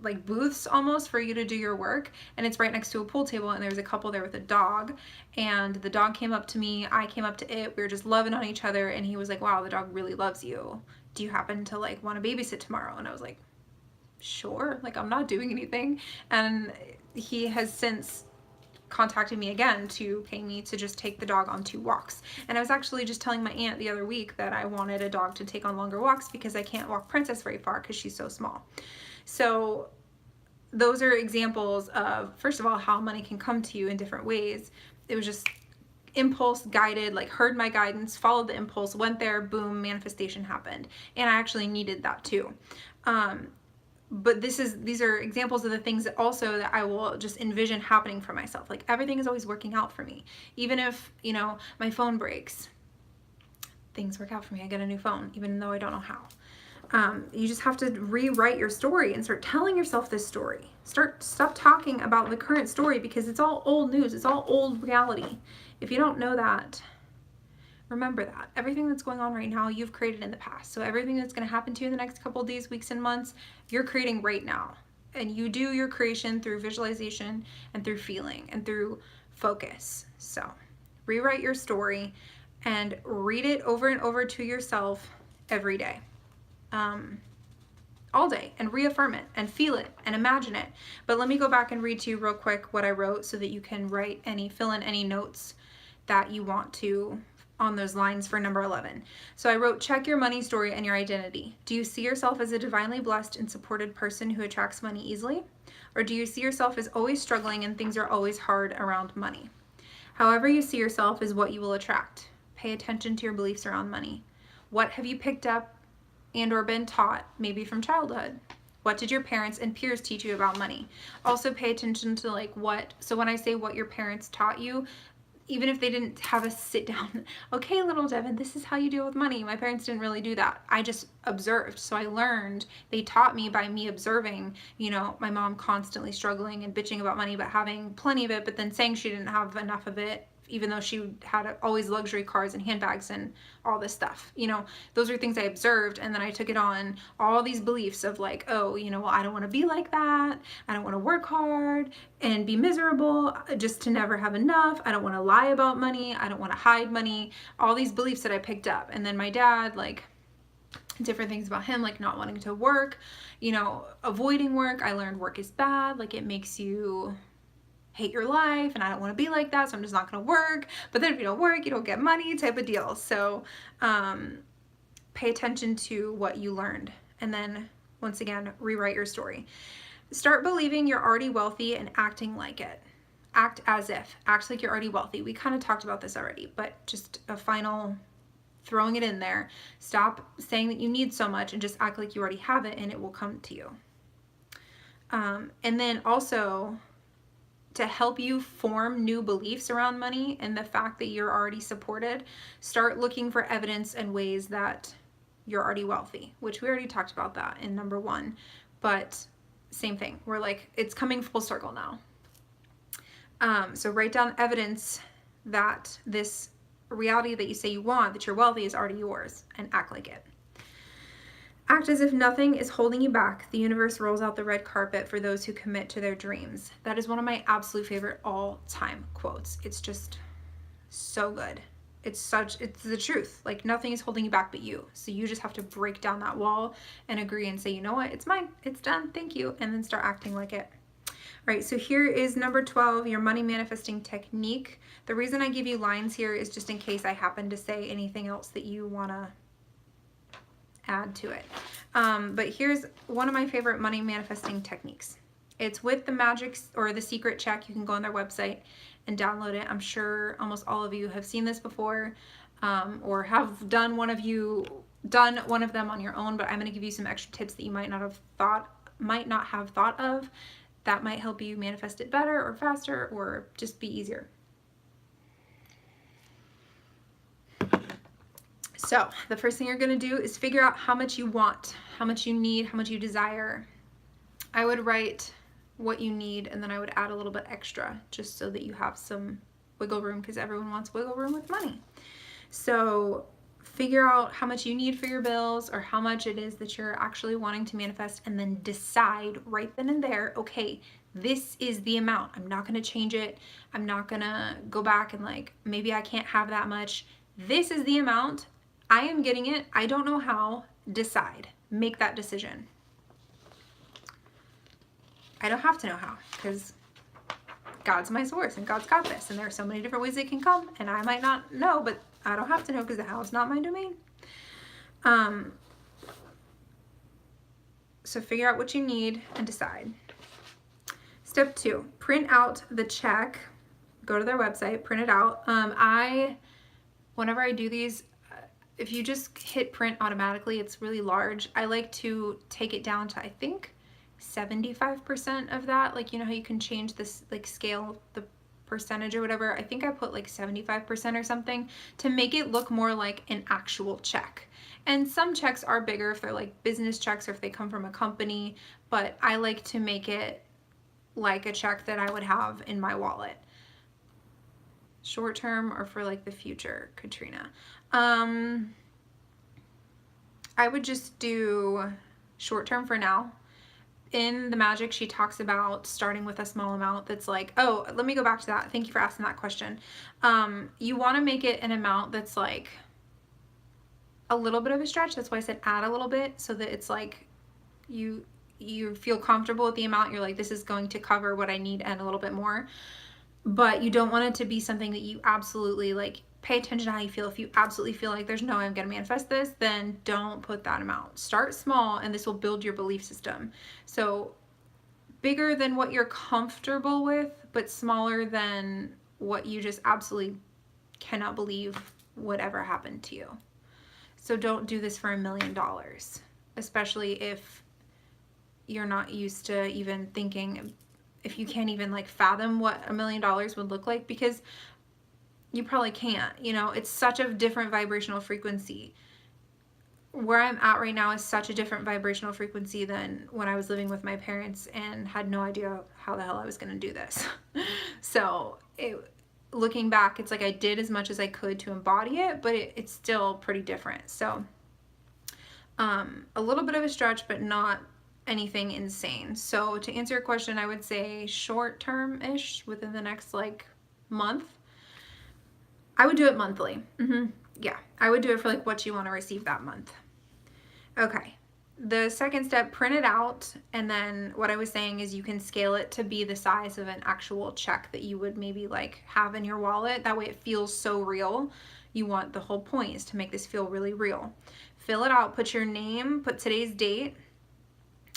like booths almost for you to do your work, and it's right next to a pool table, and there's a couple there with a dog, and the dog came up to me, I came up to it, we were just loving on each other, and he was like, wow, the dog really loves you. Do you happen to like want to babysit tomorrow? And I was like, sure, like I'm not doing anything. And he has since contacted me again to pay me to just take the dog on 2 walks. And I was actually just telling my aunt the other week that I wanted a dog to take on longer walks because I can't walk Princess very far because she's so small. So those are examples of, first of all, how money can come to you in different ways. It was just impulse guided, like heard my guidance, followed the impulse, went there, boom, manifestation happened. And I actually needed that too. But these are examples of the things that also that I will just envision happening for myself. Like everything is always working out for me. Even if, you know, my phone breaks, things work out for me. I get a new phone, even though I don't know how. You just have to rewrite your story and start telling yourself this story. Stop talking about the current story, because it's all old news. It's all old reality. If you don't know that, remember that. Everything that's going on right now, you've created in the past. So everything that's going to happen to you in the next couple of days, weeks, and months, you're creating right now. And you do your creation through visualization and through feeling and through focus. So rewrite your story and read it over and over to yourself every day. All day, and reaffirm it and feel it and imagine it. But let me go back and read to you real quick what I wrote so that you can fill in any notes that you want to on those lines for number 11. So I wrote, check your money story and your identity. Do you see yourself as a divinely blessed and supported person who attracts money easily? Or do you see yourself as always struggling and things are always hard around money? However you see yourself is what you will attract. Pay attention to your beliefs around money. What have you picked up and or been taught, maybe from childhood? What did your parents and peers teach you about money? Also pay attention to like so when I say what your parents taught you, even if they didn't have us sit down, okay, little Devin, this is how you deal with money. My parents didn't really do that. I just observed. So I learned, they taught me by me observing, you know, my mom constantly struggling and bitching about money, but having plenty of it, but then saying she didn't have enough of it, even though she had always luxury cars and handbags and all this stuff. You know, those are things I observed, and then I took it on, all these beliefs of like, oh, you know, well, I don't want to be like that. I don't want to work hard and be miserable just to never have enough. I don't want to lie about money. I don't want to hide money. All these beliefs that I picked up. And then my dad, like, different things about him, like not wanting to work, you know, avoiding work. I learned work is bad. Like, it makes you hate your life, and I don't want to be like that, so I'm just not going to work. But then if you don't work, you don't get money, type of deal. So pay attention to what you learned, and then once again, rewrite your story. Start believing you're already wealthy and acting like it. Act as if. Act like you're already wealthy. We kind of talked about this already, but just a final throwing it in there. Stop saying that you need so much and just act like you already have it, and it will come to you. And then also, to help you form new beliefs around money and the fact that you're already supported, start looking for evidence and ways that you're already wealthy, which we already talked about that in number 1. But same thing. We're like, it's coming full circle now. So write down evidence that this reality that you say you want, that you're wealthy, is already yours, and act like it. Act as if nothing is holding you back. The universe rolls out the red carpet for those who commit to their dreams. That is one of my absolute favorite all-time quotes. It's just so good. It's the truth. Like, nothing is holding you back but you. So you just have to break down that wall and agree and say, you know what, it's mine, it's done, thank you, and then start acting like it. All right, so here is number 12, your money manifesting technique. The reason I give you lines here is just in case I happen to say anything else that you want to add to it. But here's one of my favorite money manifesting techniques. It's with the magic or the secret check. You can go on their website and download it. I'm sure almost all of you have seen this before, or have done one of them on your own, but I'm going to give you some extra tips that you might not have thought of that might help you manifest it better or faster or just be easier. So the first thing you're going to do is figure out how much you want, how much you need, how much you desire. I would write what you need, and then I would add a little bit extra just so that you have some wiggle room, because everyone wants wiggle room with money. So figure out how much you need for your bills, or how much it is that you're actually wanting to manifest, and then decide right then and there, okay, this is the amount. I'm not going to change it. I'm not going to go back and like, maybe I can't have that much. This is the amount. I am getting it. I don't know how. Decide. Make that decision. I don't have to know how, because God's my source and God's got this, and there are so many different ways it can come, and I might not know, but I don't have to know because the how is not my domain. So figure out what you need and decide. Step 2, print out the check. Go to their website, print it out. Whenever I do these, if you just hit print automatically, it's really large. I like to take it down to, I think, 75% of that. Like, you know how you can change this, like, scale the percentage or whatever. I think I put like 75% or something to make it look more like an actual check. And some checks are bigger if they're like business checks or if they come from a company, but I like to make it like a check that I would have in my wallet. Short term or for like the future, Katrina. I would just do short term for now. In the magic, she talks about starting with a small amount that's like, oh, let me go back to that. Thank you for asking that question. You want to make it an amount that's like a little bit of a stretch. That's why I said add a little bit, so that it's like you feel comfortable with the amount. You're like, this is going to cover what I need and a little bit more. But you don't want it to be something that you absolutely like. Pay attention to how you feel. If you absolutely feel like there's no way I'm going to manifest this, then don't put that amount. Start small, and this will build your belief system. So bigger than what you're comfortable with, but smaller than what you just absolutely cannot believe would ever happen to you. So don't do this for $1 million, especially if you're not used to even thinking, if you can't even like fathom what $1 million would look like, because you probably can't. You know, it's such a different vibrational frequency. Where I'm at right now is such a different vibrational frequency than when I was living with my parents and had no idea how the hell I was going to do this. So looking back, it's like I did as much as I could to embody it, but it's still pretty different. So a little bit of a stretch, but not anything insane. So to answer your question, I would say short term-ish, within the next like month. I would do it monthly. Yeah, I would do it for like what you want to receive that month. Okay, the second step, print it out, and then what I was saying is you can scale it to be the size of an actual check that you would maybe like have in your wallet. That way it feels so real. You want, the whole point is to make this feel really real. Fill it out, put your name, put today's date,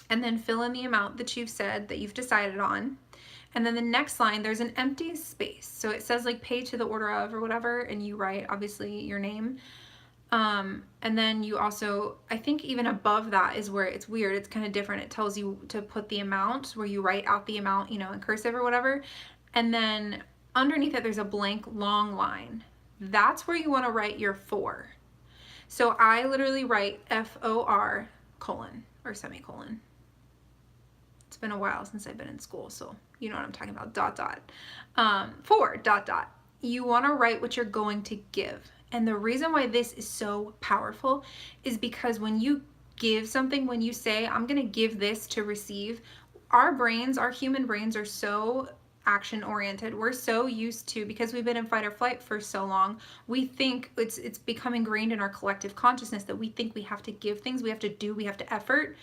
and then fill in the amount that you've said that you've decided on. And then the next line, there's an empty space. So it says like pay to the order of or whatever, and you write obviously your name. And then you also, I think even above that is where it's weird. It's kind of different. It tells you to put the amount, where you write out the amount, you know, in cursive or whatever. And then underneath it, there's a blank long line. That's where you want to write your for. So I literally write FOR : or semicolon. It's been a while since I've been in school, so you know what I'm talking about, dot, dot. 4, dot, dot. You want to write what you're going to give. And the reason why this is so powerful is because when you give something, when you say, I'm going to give this to receive, our brains, our human brains are so action oriented. We're so used to, because we've been in fight or flight for so long, we think it's become ingrained in our collective consciousness that we think we have to give things, we have to do, we have to effort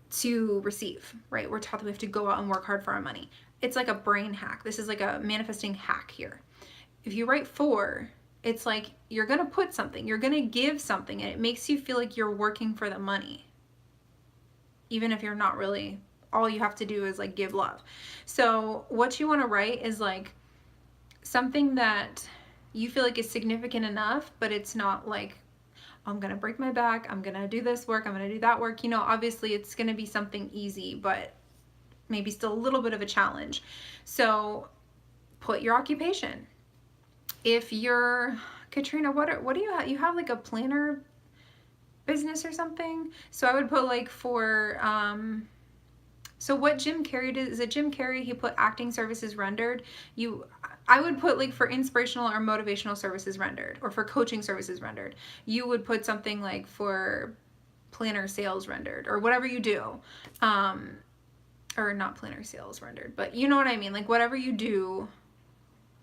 to receive, right? We're taught that we have to go out and work hard for our money. It's like a brain hack. This is like a manifesting hack here. If you write 4, it's like you're going to put something, you're going to give something, and it makes you feel like you're working for the money. Even if you're not really, all you have to do is like give love. So what you want to write is like something that you feel like is significant enough, but it's not like, I'm going to break my back, I'm going to do this work, I'm going to do that work. You know, obviously it's going to be something easy, but maybe still a little bit of a challenge. So put your occupation. If you're, Katrina, what do you have? You have like a planner business or something? So I would put like for, so what Jim Carrey did, is it Jim Carrey, he put acting services rendered. I would put like for inspirational or motivational services rendered, or for coaching services rendered. You would put something like for planner sales rendered, or whatever you do. Or not planner sales rendered, but you know what I mean? Like whatever you do,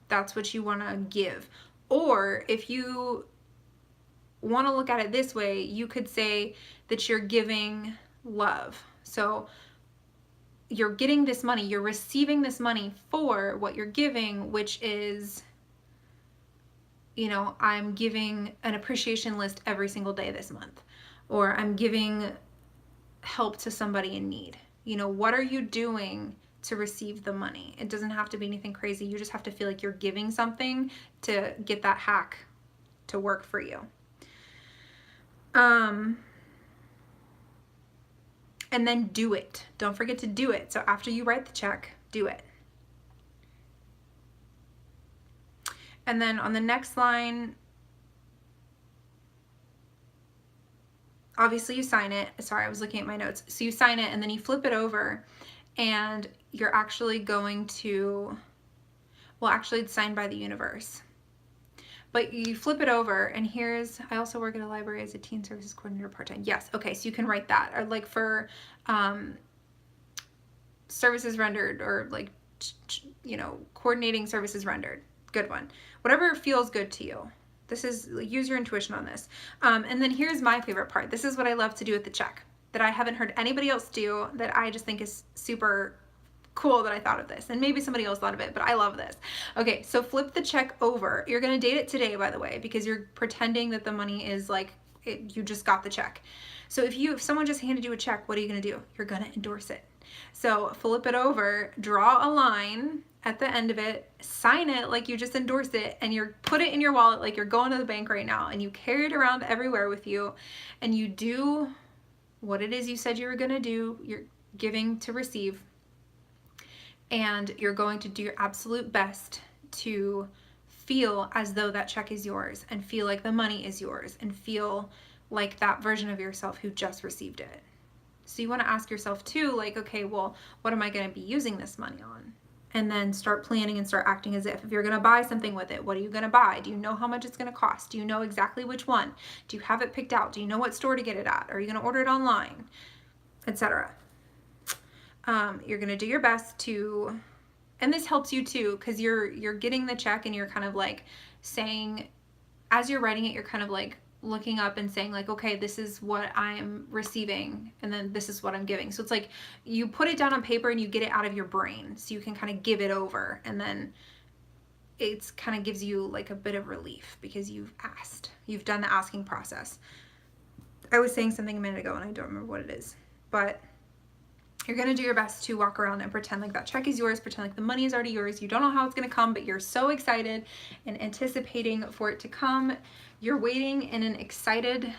that's what you want to give. Or if you want to look at it this way, you could say that you're giving love. So you're getting this money, you're receiving this money for what you're giving, which is, you know, I'm giving an appreciation list every single day this month, or I'm giving help to somebody in need. You know, what are you doing to receive the money? It doesn't have to be anything crazy. You just have to feel like you're giving something to get that hack to work for you. And then do it. Don't forget to do it. So after you write the check, do it. And then on the next line, obviously you sign it. Sorry, I was looking at my notes. So you sign it and then you flip it over, and you're actually going to, well, actually it's signed by the universe. But you flip it over, and here's, I also work at a library as a teen services coordinator part-time. Yes, okay, so you can write that. Or like for services rendered, or like, you know, coordinating services rendered. Good one. Whatever feels good to you. This is, use your intuition on this. And then here's my favorite part. This is what I love to do with the check, that I haven't heard anybody else do, that I just think is super cool that I thought of this, and maybe somebody else thought of it, but I love this. Okay, so flip the check over. You're gonna date it today, by the way, because you're pretending that the money is like, you just got the check. So if someone just handed you a check, what are you gonna do? You're gonna endorse it. So flip it over, draw a line at the end of it, sign it like you just endorsed it, and you put it in your wallet like you're going to the bank right now, and you carry it around everywhere with you, and you do what it is you said you were gonna do. You're giving to receive. And you're going to do your absolute best to feel as though that check is yours, and feel like the money is yours, and feel like that version of yourself who just received it. So you want to ask yourself too, like, okay, well, what am I going to be using this money on? And then start planning and start acting as if you're going to buy something with it, what are you going to buy? Do you know how much it's going to cost? Do you know exactly which one? Do you have it picked out? Do you know what store to get it at? Are you going to order it online? Etc. You're going to do your best to, and this helps you too, because you're getting the check and you're kind of like saying, as you're writing it, you're kind of like looking up and saying like, okay, this is what I'm receiving, and then this is what I'm giving. So it's like you put it down on paper and you get it out of your brain, so you can kind of give it over, and then it's kind of gives you like a bit of relief because you've asked, you've done the asking process. I was saying something a minute ago and I don't remember what it is, but you're going to do your best to walk around and pretend like that check is yours, pretend like the money is already yours. You don't know how it's going to come, but you're so excited and anticipating for it to come. You're waiting in an excited,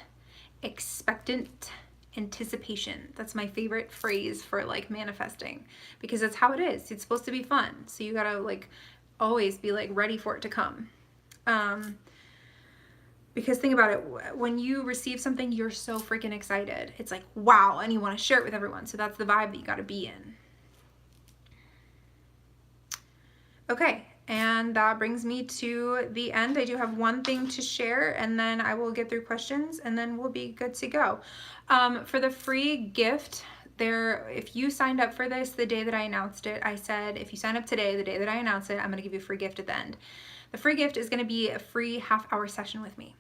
expectant anticipation. That's my favorite phrase for like manifesting, because that's how it is. It's supposed to be fun. So you got to like always be like ready for it to come. Because think about it, when you receive something, you're so freaking excited. It's like, wow, and you want to share it with everyone. So that's the vibe that you got to be in. Okay, and that brings me to the end. I do have one thing to share, and then I will get through questions, and then we'll be good to go. For the free gift, if you signed up for this the day that I announced it, I said if you sign up today, the day that I announced it, I'm going to give you a free gift at the end. The free gift is going to be a free half-hour session with me.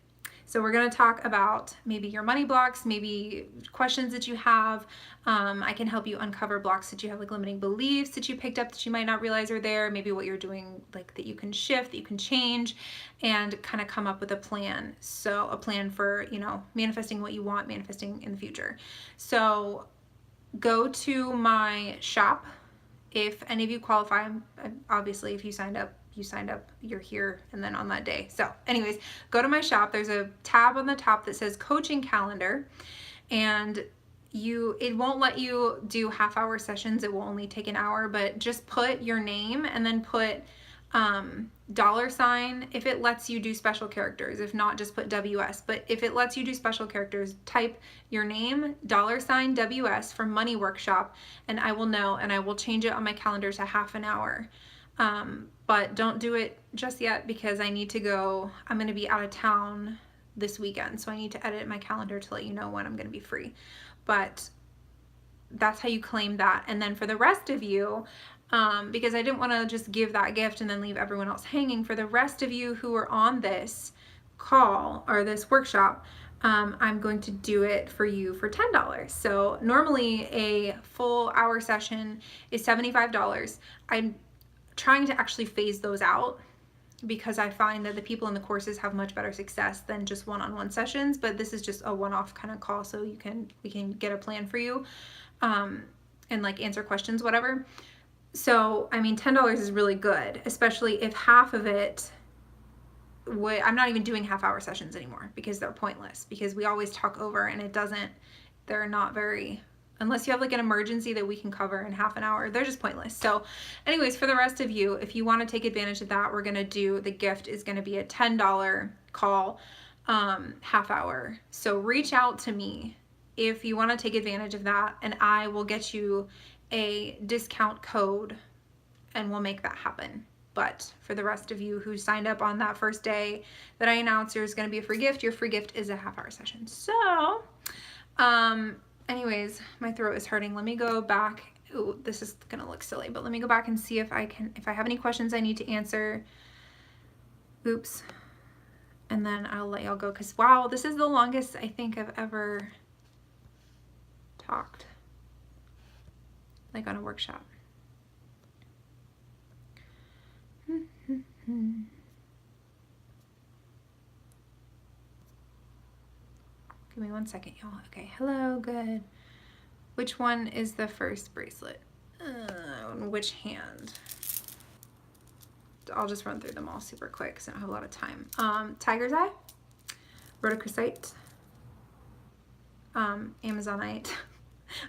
So we're going to talk about maybe your money blocks, maybe questions that you have. I can help you uncover blocks that you have, like limiting beliefs that you picked up that you might not realize are there, maybe what you're doing like that you can shift, that you can change, and kind of come up with a plan. So a plan for, you know, manifesting what you want, manifesting in the future. So go to my shop. If any of you qualify, obviously if you signed up, you're here, and then on that day. So anyways, go to my shop. There's a tab on the top that says coaching calendar, and it won't let you do half-hour sessions. It will only take an hour, but just put your name and then put $ if it lets you do special characters. If not, just put WS. But if it lets you do special characters, type your name $ WS for Money Workshop, and I will know, and I will change it on my calendar to half an hour. But don't do it just yet because I need to go. I'm going to be out of town this weekend, so I need to edit my calendar to let you know when I'm going to be free. But that's how you claim that. And then for the rest of you, because I didn't want to just give that gift and then leave everyone else hanging, for the rest of you who are on this call or this workshop, I'm going to do it for you for $10. So normally a full hour session is $75. I'm trying to actually phase those out because I find that the people in the courses have much better success than just one-on-one sessions, but this is just a one-off kind of call, so we can get a plan for you, and like answer questions, whatever. So I mean, $10 is really good, especially if half of it I'm not even doing half-hour sessions anymore because they're pointless, because we always talk over, and they're not very, unless you have like an emergency that we can cover in half an hour, they're just pointless. So anyways, for the rest of you, if you want to take advantage of that, the gift is going to be a $10 call, half hour. So reach out to me if you want to take advantage of that, and I will get you a discount code and we'll make that happen. But for the rest of you who signed up on that first day that I announced there's going to be a free gift, your free gift is a half-hour session. So, anyways, my throat is hurting. Let me go back. Ooh, this is gonna look silly, but let me go back and see if I have any questions I need to answer. Oops. And then I'll let y'all go, because wow, this is the longest I think I've ever talked, like on a workshop. Give me 1 second, y'all. Okay, hello, good. Which one is the first bracelet? Which hand? I'll just run through them all super quick because I don't have a lot of time. Tiger's Eye, Rhodochrosite, Amazonite.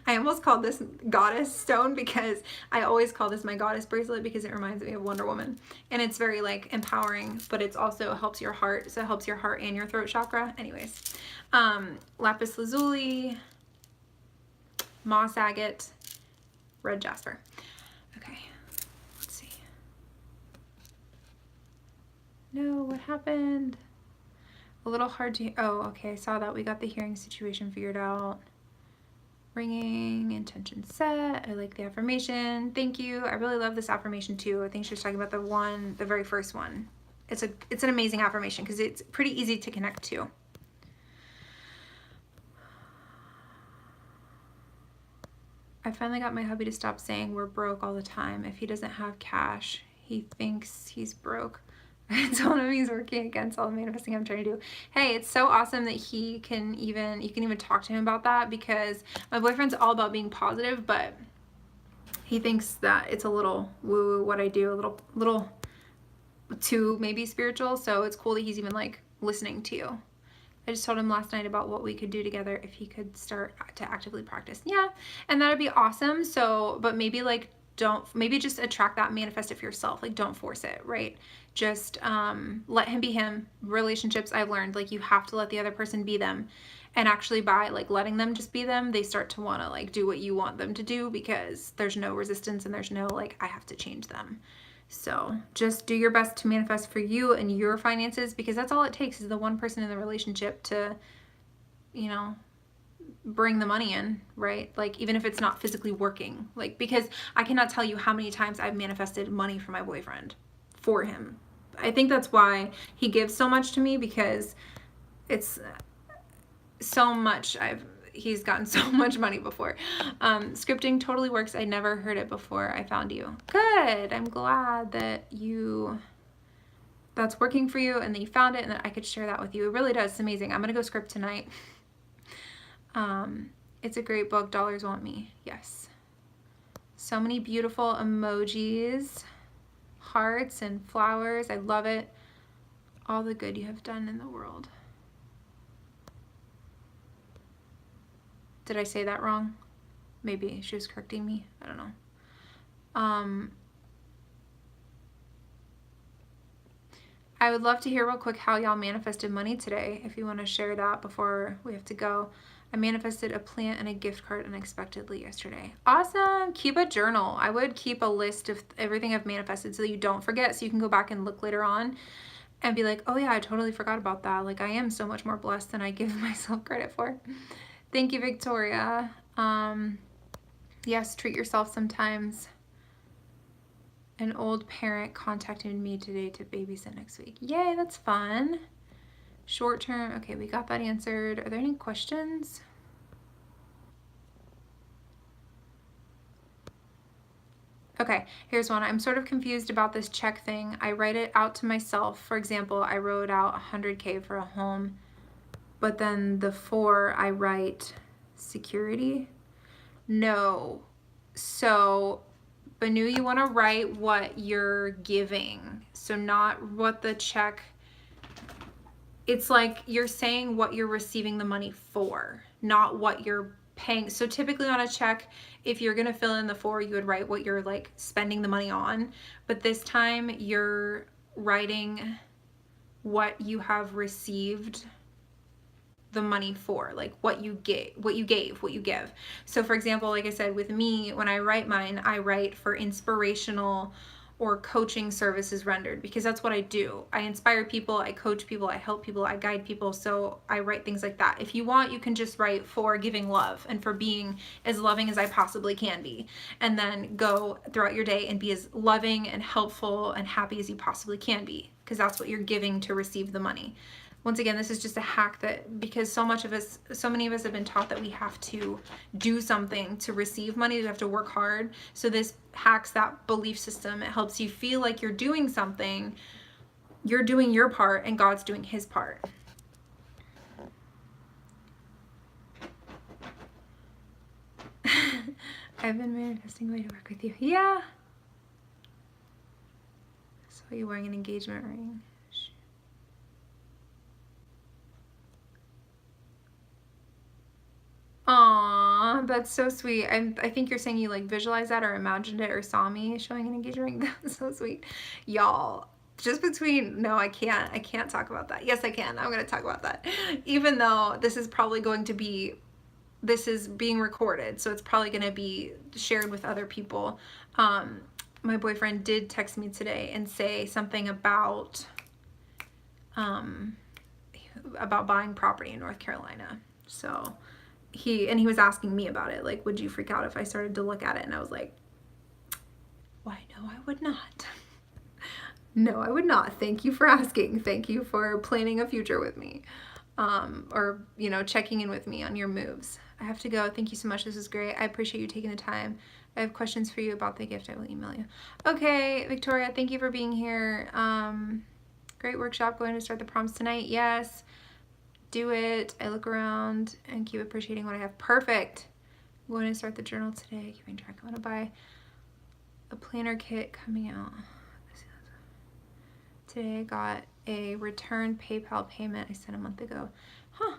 I almost called this goddess stone because I always call this my goddess bracelet because it reminds me of Wonder Woman, and it's very like empowering, but it's also helps your heart, so it helps your heart and your throat chakra. Anyways, lapis lazuli, moss agate, red jasper. Okay, let's see. No, what happened? A little hard to, oh, okay, I saw that. We got the hearing situation figured out. Ringing, intention set. I like the affirmation. Thank you. I really love this affirmation too. I think she was talking about the very first one. It's an amazing affirmation because it's pretty easy to connect to. I finally got my hubby to stop saying we're broke all the time. If he doesn't have cash, he thinks he's broke. I told him he's working against all the manifesting I'm trying to do. Hey, it's so awesome that you can even talk to him about that, because my boyfriend's all about being positive, but he thinks that it's a little woo-woo what I do, a little too maybe spiritual. So it's cool that he's even like listening to you. I just told him last night about what we could do together if he could start to actively practice. Yeah, and that'd be awesome. So, but maybe like maybe just attract that, manifest it for yourself. Like don't force it, right? Just let him be him. Relationships, I've learned, like you have to let the other person be them. And actually by like letting them just be them, they start to want to like do what you want them to do, because there's no resistance and there's no like I have to change them. So just do your best to manifest for you and your finances, because that's all it takes is the one person in the relationship to, you know, bring the money in, right? Like, even if it's not physically working, like, because I cannot tell you how many times I've manifested money for my boyfriend, for him. I think that's why he gives so much to me, because it's so much. He's gotten so much money before. Scripting totally works. I never heard it before I found you. Good. I'm glad that that's working for you and that you found it and that I could share that with you. It really does. It's amazing. I'm going to go script tonight. It's a great book. Dollars Want Me. Yes. So many beautiful emojis, hearts and flowers. I love it. All the good you have done in the world. Did I say that wrong? Maybe she was correcting me. I don't know. I would love to hear real quick how y'all manifested money today, if you want to share that before we have to go. I manifested a plant and a gift card unexpectedly yesterday. Awesome. Keep a journal. I would keep a list of everything I've manifested so that you don't forget, so you can go back and look later on and be like, oh yeah, I totally forgot about that. Like, I am so much more blessed than I give myself credit for. Thank you, Victoria. Yes, treat yourself sometimes. An old parent contacted me today to babysit next week. Yay, that's fun. Short term. Okay, we got that answered. Are there any questions? Okay, here's one. I'm sort of confused about this check thing. I write it out to myself. For example, I wrote out 100K for a home, but then the 4 I write security. No. So, Banu, you want to write what you're giving. So not what the check, it's like you're saying what you're receiving the money for, not what you're paying. So typically on a check, if you're going to fill in the 4, you would write what you're like spending the money on. But this time you're writing what you have received the money for, like what you give. So for example, like I said, with me, when I write mine, I write for inspirational or coaching services rendered, because that's what I do. I inspire people, I coach people, I help people, I guide people. So I write things like that. If you want, you can just write for giving love and for being as loving as I possibly can be, and then go throughout your day and be as loving and helpful and happy as you possibly can be, because that's what you're giving to receive the money. Once again, this is just a hack that, because so many of us have been taught that we have to do something to receive money, we have to work hard. So this hacks that belief system. It helps you feel like you're doing something, you're doing your part, and God's doing his part. I've been manifesting a way to work with you. Yeah. I saw you wearing an engagement ring. Aw, that's so sweet. I think you're saying you like visualized that or imagined it or saw me showing an engagement ring. That's so sweet. Y'all, just between, no, I can't talk about that. Yes, I can. I'm going to talk about that. Even though this is probably going to be, this is being recorded, so it's probably going to be shared with other people. My boyfriend did text me today and say something about buying property in North Carolina. So he was asking me about it, like, would you freak out if I started to look at it? And I was like, why, no, I would not. No, I would not. Thank you for asking. Thank you for planning a future with me, or, you know, checking in with me on your moves. I have to go. Thank you so much. This is great. I appreciate you taking the time. I have questions for you about the gift. I will email you. Okay, Victoria, thank you for being here. Great workshop. Going to start the prompts tonight. Yes. Do it. I look around and keep appreciating what I have. Perfect. I'm going to start the journal today. Keeping track. I'm going to buy a planner kit coming out. Today I got a return PayPal payment I sent a month ago. Huh.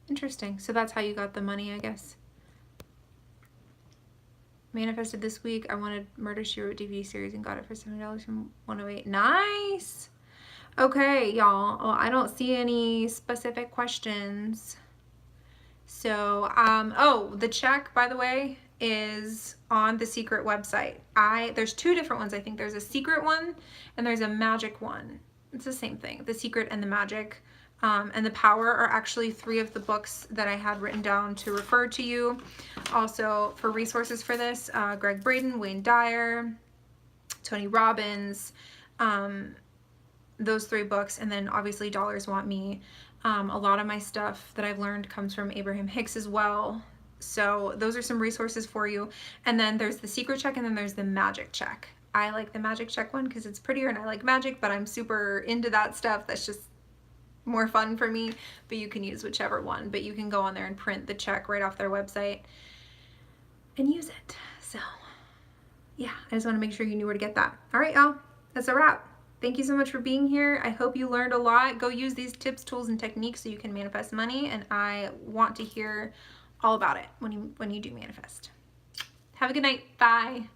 Interesting. So that's how you got the money, I guess. Manifested this week. I wanted Murder, She Wrote DVD series and got it for $70 from 108. Nice. Okay, y'all. Well, I don't see any specific questions. So, oh, the check, by the way, is on the secret website. There's two different ones. I think there's a secret one and there's a magic one. It's the same thing, the secret and the magic. And the power are actually 3 of the books that I had written down to refer to you. Also, for resources for this, Greg Braden, Wayne Dyer, Tony Robbins, those 3 books, and then obviously Dollars Want Me. A lot of my stuff that I've learned comes from Abraham Hicks as well. So those are some resources for you. And then there's the secret check, and then there's the magic check. I like the magic check one because it's prettier and I like magic, but I'm super into that stuff. That's just more fun for me, but you can use whichever one. But you can go on there and print the check right off their website and use it. So yeah, I just want to make sure you knew where to get that. All right, y'all, that's a wrap. Thank you so much for being here. I hope you learned a lot. Go use these tips, tools, and techniques so you can manifest money, and I want to hear all about it when you do manifest. Have a good night. Bye.